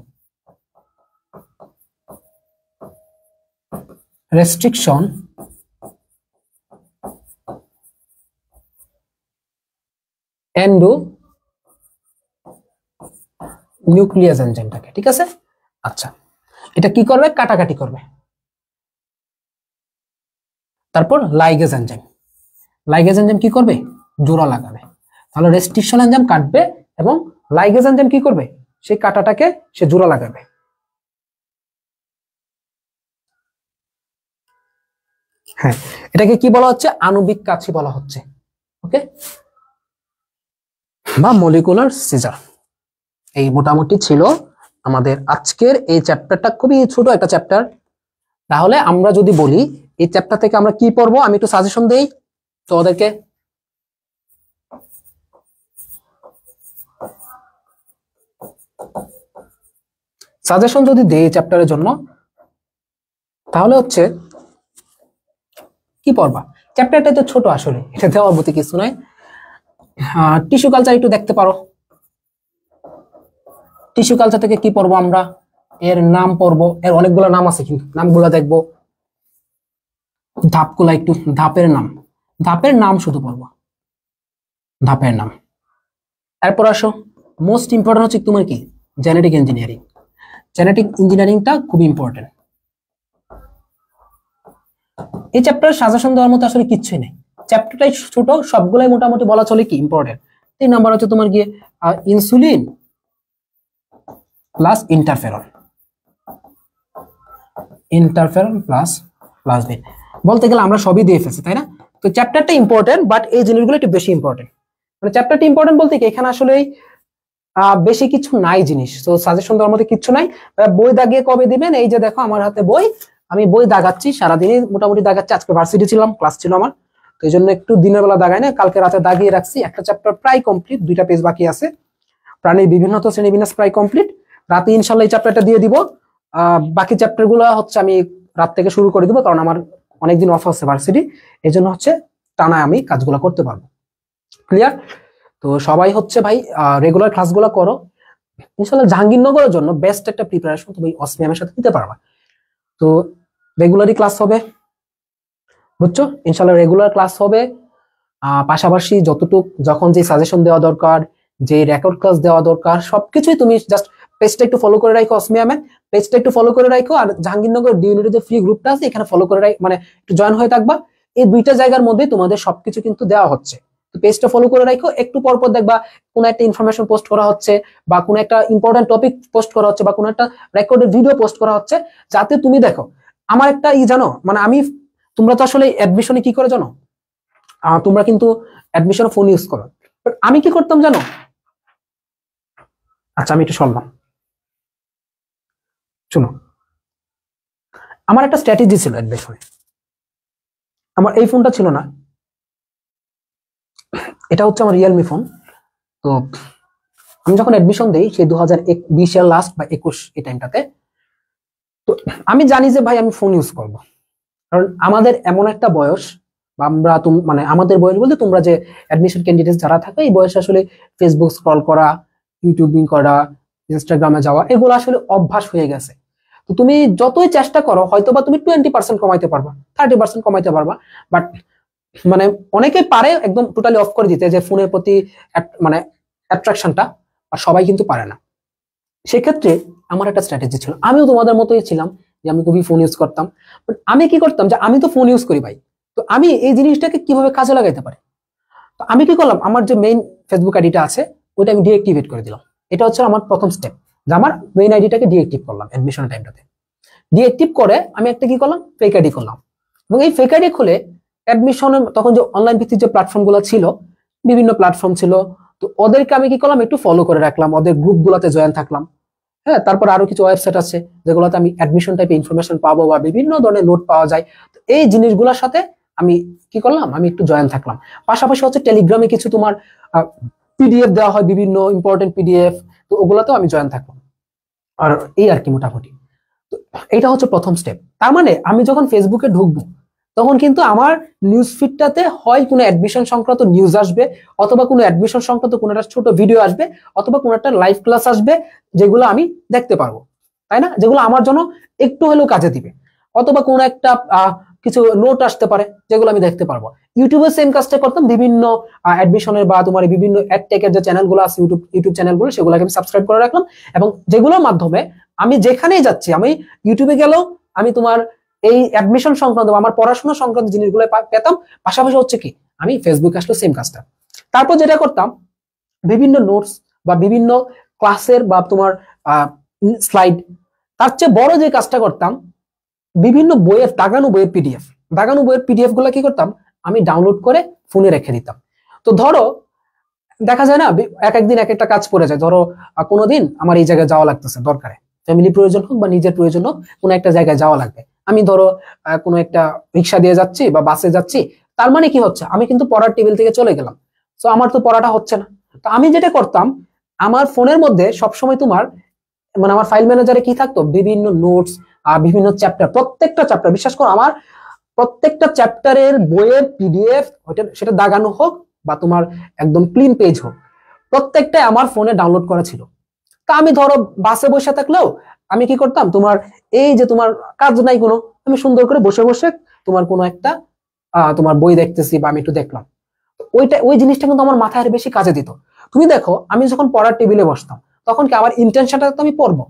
Restriction endonuclease এনজাইমটাকে, ঠিক আছে? আচ্ছা, এটা কি করবে? কাটাকাটি করবে। তারপর লাইগেজ এনজাইম, কি করবে? জোড়া লাগাবে। তাহলে রেস্ট্রিকশন এনজাইম কাটবে এবং লাইগেজ এনজাইম কি করবে? সেই কাটাটাকে সে জোড়া লাগাবে। হ্যাঁ, এটাকে কি বলা হচ্ছে? আণবিক কাছি বলা হচ্ছে। ওকে, বা মলিকুলার সিজার। এই মোটামুটি ছিল আমাদের আজকের এই চ্যাপ্টারটা, খুবই ছোট একটা চ্যাপ্টার। তাহলে আমরা যদি বলি এই চ্যাপ্টার থেকে আমরা কি পড়বো, আমি একটু সাজেশন দেই তোমাদেরকে। সাজেশন যদি দেই চ্যাপ্টারের জন্য, তাহলে হচ্ছে কি পড়বা? চ্যাপ্টারটা তো ছোট, আসলে এটা দেওয়ার মতো কিছু নয়। টিস্যু কালচার একটু দেখতে পারো। টিস্যু কালচার থেকে কি পড়বো আমরা? এর নাম পড়বো, এর অনেকগুলো নাম আছে, কিন্তু নামগুলো দেখবো। ধাপগুলা একটু, ধাপের নাম শুধু পড়বো, ধাপের নাম। এরপর আসো, মোস্ট ইম্পর্টেন্ট হচ্ছে তোমার কি? Genetic engineering. জেনেটিক ইঞ্জিনিয়ারিংটা খুব ইম্পর্টেন্ট। এই চ্যাপ্টার সাজেশন দেওয়ার মতো আসলে কিচ্ছুই নেই, চ্যাপ্টারটাই ছোট, সবগুলাই মোটামুটি বলা চলে কি ইম্পর্টেন্ট। 3 নাম্বার হচ্ছে তোমার গিয়ে insulin plus interferon, plus plasmid. বলতে গেলে আমরা সবই দিয়ে ফেলছি, তাই না? তো চ্যাপ্টারটা ইম্পর্টেন্ট, বাট এই জিনিসগুলো একটু বেশি ইম্পর্টেন্ট। মানে চ্যাপ্টারটি ইম্পর্টেন্ট বলতে কি এখানে আসলে বেশি কিছু নাই জিনিস, তো সাজেশন দেওয়ার মতো কিছু নাই। বই দাগিয়ে কবে দিবেন, এই যে দেখো আমার হাতে বই, আমি বই দাগাচ্ছি সারাদিনই মোটামুটি দাগাচ্ছি। আজকে ভার্সিটি ছিলাম, ক্লাস ছিল আমার, তো এই জন্য একটু দিনের বেলা দাগাই না, কালকে রাতে দাগিয়ে রাখছি। একটা চ্যাপ্টার প্রায় কমপ্লিট, 2টা পেজ বাকি আছে। প্রাণীর বিভিন্নতা শ্রেণীবিন্যাস প্রায় কমপ্লিট, রাতে ইনশাল্লাহ এই চ্যাপ্টারটা দিয়ে দিব। বাকি চ্যাপ্টার গুলো হচ্ছে আমি রাত থেকে শুরু করে দিব, কারণ আমার অনেকদিন অফ আছে ভার্সিটি, এই জন্য হচ্ছে টানা আমি কাজগুলো করতে পারবো। ক্লিয়ার? তো সবাই হচ্ছে ভাই রেগুলার ক্লাসগুলো করো, ইনশাল্লাহ জাহাঙ্গীরনগরের জন্য বেস্ট একটা প্রিপারেশন তুমি অসমিয়ামের সাথে নিতে পারবা। তো রেগুলারই ক্লাস হবে, বুঝছো? ইনশাল্লাহ রেগুলার ক্লাস হবে। পাশাপাশি যতটুক যখন যে সাজেশন দেওয়া দরকার, যে রেকর্ড ক্লাস দেওয়া দরকার, সবকিছুই তুমি জাস্ট পেজটা একটু ফলো করে রাখো, অসমিয়ামের পেজটা একটু ফলো করে রাখো, আর জাহাঙ্গীরনগর ডি ইউনিটের যে ফ্রি গ্রুপটা আছে এখানে ফলো করে মানে একটু জয়েন হয়ে থাকবা। এই 2টা জায়গার মধ্যে তোমাদের সবকিছু কিন্তু দেওয়া হচ্ছে। পেজটা ফলো করে রাখো, একটু পর পর দেখবা কোন একটা ইনফরমেশন পোস্ট করা হচ্ছে, বা কোন একটা ইম্পর্টেন্ট টপিক পোস্ট করা হচ্ছে, বা কোন একটা রেকর্ডের ভিডিও পোস্ট করা হচ্ছে, যাতে তুমি দেখো। আমার একটা জানো, মানে তোমরা তো আসলে অ্যাডমিশনে কি করে জানো, তোমরা কিন্তু অ্যাডমিশনে ফোন ইউজ করো, বাট আমি কি করতাম জানো? আচ্ছা আমি একটু শুনলাম, শুনো। আমার একটা স্ট্র্যাটেজি ছিল অ্যাডমিশনে। আমার এই ফোনটা ছিল না, এটা হচ্ছে আমার রিয়েলমি ফোন। তো আমি যখন অ্যাডমিশন দেই সেই 2020 এর লাস্ট বা 21 এই টাইমটাতে, তো আমি জানি যে ভাই আমি ফোন ইউজ করব, কারণ আমাদের এমন একটা বয়স, বা আমরা মানে আমাদের বয়স বলতে তোমরা যে অ্যাডমিশন ক্যান্ডিডেট যারা থাকে এই বয়সে আসলে ফেসবুক স্ক্রল করা, ইউটিউবিং করা, ইনস্টাগ্রামে যাওয়া, এগুলো আসলে অভ্যাস হয়ে গেছে। তো তুমি যতই চেষ্টা করো হয়তোবা তুমি 20% কমাইতে পারবা, 30% কমাইতে পারবা, বাট মানে অনেকে পারে একদম টোটালি অফ করে দিতে যে ফোনের প্রতি মানে অ্যাট্রাকশনটা, আর সবাই কিন্তু পারে না। সেক্ষেত্রে আমার একটা স্ট্র্যাটেজি ছিল, আমিও তোমাদের মতোই ছিলাম যে আমি খুবই ফোন ইউজ করতাম। বাট আমি কি করতাম যে আমি তো ফোন ইউজ করি ভাই, তো আমি এই জিনিসটাকে কিভাবে কাজে লাগাইতে পারি। তো আমি কি করলাম, আমার যে মেইন ফেসবুক আইডিটা আছে ওইটা আমি ডিএক্টিভেট করে দিলাম। এটা হচ্ছে আমার প্রথম স্টেপ, যে আমার মেইন আইডিটাকে ডিএক্টিভ করলাম অ্যাডমিশন টাইমটাতে। ডিএক্টিভ করে আমি একটা কি করলাম, ফেক আইডি করলাম, এবং এই ফেক আইডি খুলে অ্যাডমিশনে তখন যে অনলাইন ভিত্তিক যে প্ল্যাটফর্মগুলো ছিল, বিভিন্ন প্ল্যাটফর্ম ছিল, তো ওদেরকে আমি কি করলাম, একটু ফলো করে রাখলাম, ওদের গ্রুপগুলোতে জয়েন থাকলাম। হ্যাঁ, তারপর আরো কিছু ওয়েবসাইট আছে যেগুলোতে আমি অ্যাডমিশন টাইপে ইনফরমেশন পাবো, বা বিভিন্ন ধরনের নোট পাওয়া যায়। তো এই জিনিসগুলোর সাথে আমি কি করলাম, আমি একটু জয়েন থাকলাম। পাশাপাশি হচ্ছে টেলিগ্রামে কিছু তোমার পিডিএফ দেওয়া হয়, বিভিন্ন ইম্পর্টেন্ট পিডিএফ, তো ওগুলোতেও আমি জয়েন থাকলাম। আর এই আর কি মোটামুটি। তো এটা হচ্ছে প্রথম স্টেপ। তার মানে আমি যখন ফেসবুকে ঢুকবো তখন কিন্তু আমার নিউজ ফিডটাতে হয় কোনো অ্যাডমিশন সংক্রান্ত নিউজ আসবে, অথবা কোনো অ্যাডমিশন সংক্রান্ত কোনো একটা ছোট ভিডিও আসবে, অথবা কোনো একটা লাইভ ক্লাস আসবে, যেগুলো আমি দেখতে পারবো, তাই না? যেগুলো আমার জন্য একটু হলেও কাজে দিবে, অথবা কোনো একটা কিছু নোট আসতে পারে যেগুলো আমি দেখতে পারবো। ইউটিউবে সেম কাজটা করতাম, বিভিন্ন অ্যাডমিশনের বা তোমার বিভিন্ন অ্যাডটেকের যে চ্যানেলগুলো আছে, ইউটিউব চ্যানেলগুলো, সেগুলোকে আমি সাবস্ক্রাইব করে রাখলাম, এবং যেগুলোর মাধ্যমে আমি যেখানেই যাচ্ছি, আমি ইউটিউবে গেলেও আমি তোমার এই অ্যাডমিশন সংক্রান্ত আমার পড়াশোনা সংক্রান্ত জিনিসগুলো পেতাম। পাশাপাশি হচ্ছে কি, আমি ফেসবুকে আসলে সেম কাজটা। তারপর যেটা করতাম, বিভিন্ন নোটস বা বিভিন্ন ক্লাসের বা তোমার স্লাইড, তার চেয়ে বড় যে কাজটা করতাম, বিভিন্ন বইয়ের দাগানো বইয়ের পিডিএফ গুলো কি করতাম, আমি ডাউনলোড করে ফোনে রেখে দিতাম। তো ধরো দেখা যায় না, একদিন এক একটা কাজ পড়ে যায়। ধরো কোনোদিন আমার এই জায়গায় যাওয়া লাগতেছে দরকারে, ফ্যামিলি প্রয়োজন হোক বা নিজের প্রয়োজন হোক, কোনো একটা জায়গায় যাওয়া লাগবে। আমি ধরো কোনো একটা রিক্সা দিয়ে যাচ্ছি বা বাসে যাচ্ছি, তার মানে কি হচ্ছে, আমি কিন্তু পড়ার টেবিল থেকে চলে গেলাম, তো আমার তো পড়াটা হচ্ছে না। তো আমি যেটা করতাম, আমার ফোনের মধ্যে সবসময় তোমার মানে আমার ফাইল ম্যানেজারে কি থাকতো, বিভিন্ন নোটস আর বিভিন্ন চ্যাপ্টার, প্রত্যেকটা চ্যাপ্টার, বিশ্বাস করো আমার প্রত্যেকটা চ্যাপ্টারের বইয়ের পিডিএফ, সেটা দাগানো হোক বা তোমার একদম ক্লিন পেজ হোক, প্রত্যেকটাই আমার ফোনে ডাউনলোড করা ছিল। তা আমি ধরো বাসে বসে থাকলেও আমি কি করতাম, তোমার এই যে তোমার কাজ নাই কোনো, আমি সুন্দর করে বসে বসে তোমার কোনো একটা তোমার বই দেখতেছি বা আমি একটু দেখলাম, ওই জিনিসটা কিন্তু আমার মাথায় বেশি কাজে দিত। তুমি দেখো আমি যখন পড়ার টেবিলে বসতাম তখন কি আমার ইন্টেনশনটা তো আমি পড়বো,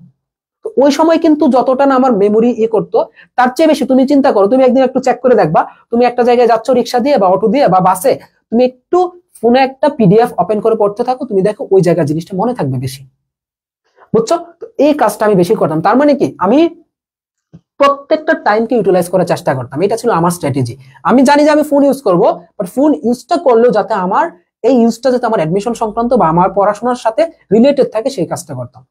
তো ওই সময় কিন্তু যতটা না আমার মেমোরি করতো, তার চেয়ে বেশি তুমি চিন্তা করো, তুমি একদিন একটু চেক করে দেখবা, তুমি একটা জায়গায় যাচ্ছ রিক্সা দিয়ে বা অটো দিয়ে বা বাসে, তুমি একটু ফোনে একটা পিডিএফ ওপেন করে পড়তে থাকো, তুমি দেখো ওই জায়গার জিনিসটা মনে থাকবে বেশি, বুঝছো? তো এই কাজটা আমি বেশি করতাম। তার মানে কি, আমি প্রত্যেকটা টাইমকে ইউটিলাইজ করার চেষ্টা করতাম, এটা ছিল আমার স্ট্র্যাটেজি। আমি জানি যে আমি ফোন ইউজ করবো, বাট ফোন ইউজটা করলেও যাতে আমার এই ইউজটা যাতে আমার অ্যাডমিশন সংক্রান্ত বা আমার পড়াশোনার সাথে রিলেটেড থাকে সেই কাজটা করতাম।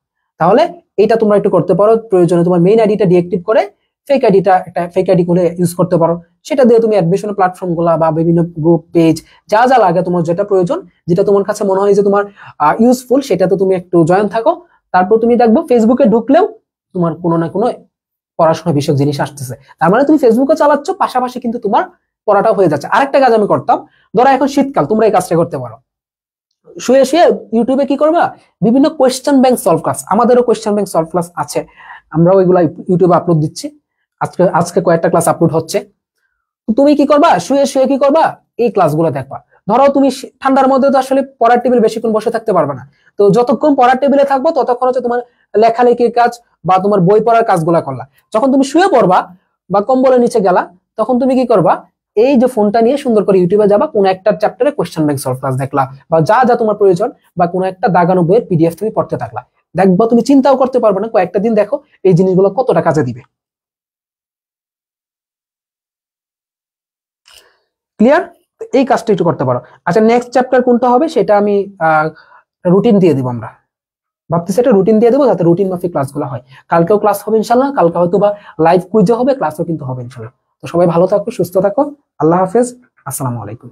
তাহলে এটা তোমরা একটু করতে পারো, প্রয়োজনে তোমার মেইন আইডিটা ডিএক্টিভ করে একটা ফেক আইডি খুলে ইউজ করতে পারো। সেটা দিয়ে তুমি অ্যাডমিশন প্ল্যাটফর্ম গুলা বা বিভিন্ন গ্রুপ পেজ যা যা লাগে তোমার যেটা প্রয়োজন, যেটা তোমার কাছে মনে হয় যে তোমার ইউজফুল, সেটাতে তুমি একটু জয়েন থাকো। তারপর তুমি দেখবো ফেসবুকে ঢুকলেও তোমার কোনো না কোনো পড়াশোনা বিষয়ক জিনিস আসতেছে, তার মানে তুমি ফেসবুকে চালাচ্ছ, পাশাপাশি কিন্তু তোমার পড়াটাও হয়ে যাচ্ছে। আরেকটা কাজ আমি করতাম, ধরো এখন শীতকাল, তোমরা এই কাজটা করতে পারো, শুয়ে শুয়ে ইউটিউবে কি করবা, বিভিন্ন কোয়েশ্চেন ব্যাংক সলভ ক্লাস, আমাদেরও কোয়েশ্চেন ব্যাংক সলভ ক্লাস আছে, আমরাও এগুলা ইউটিউবে আপলোড দিচ্ছি, আজকে আজকে কয়েকটা ক্লাস আপলোড হচ্ছে। তুমি কি করবা, শুয়ে শুয়ে কি করবা, এই ক্লাসগুলো দেখবা। ধরো তুমি ঠান্ডার মধ্যে তো আসলে পড়ার টেবিল বেশিক্ষণ বসে থাকতে পারবে না, তো যতক্ষণ পড়ার টেবিলে থাকবো ততক্ষণ হচ্ছে তোমার লেখালেখির কাজ বা তোমার বই পড়ার কাজগুলা করলা। যখন তুমি শুয়ে পড়বা বা কম্বলের নিচে গেলা, তখন তুমি কি করবা, এই যে ফোনটা নিয়ে সুন্দর করে ইউটিউবে যাবা, কোন একটা চ্যাপ্টারে কোয়েশ্চেন ব্যাংক সলভ ক্লাস দেখলা, বা যা যা তোমার প্রয়োজন, বা কোনো একটা দাগানো বইয়ের পিডিএফ তুমি পড়তে থাকলা। দেখবা তুমি চিন্তাও করতে পারবে না, কয়েকটা দিন দেখো এই জিনিসগুলো কতটা কাজে দিবে। ক্লিয়ার? এই কাজটা একটু করতে পারো। আচ্ছা, নেক্সট চ্যাপ্টার কোনটা হবে সেটা আমি রুটিন দিয়ে দিব, আমরা ভাবতেছি একটা রুটিন দিয়ে দেবো যাতে রুটিন মাফিক ক্লাসগুলো হয়। কালকেও ক্লাস হবে ইনশাল্লাহ, কালকে হয়তো বা লাইভ কুইজও হবে, ক্লাসও কিন্তু হবে ইনশাল্লাহ। তো সবাই ভালো থাকো, সুস্থ থাকো, আল্লাহ হাফেজ, আসসালামু আলাইকুম।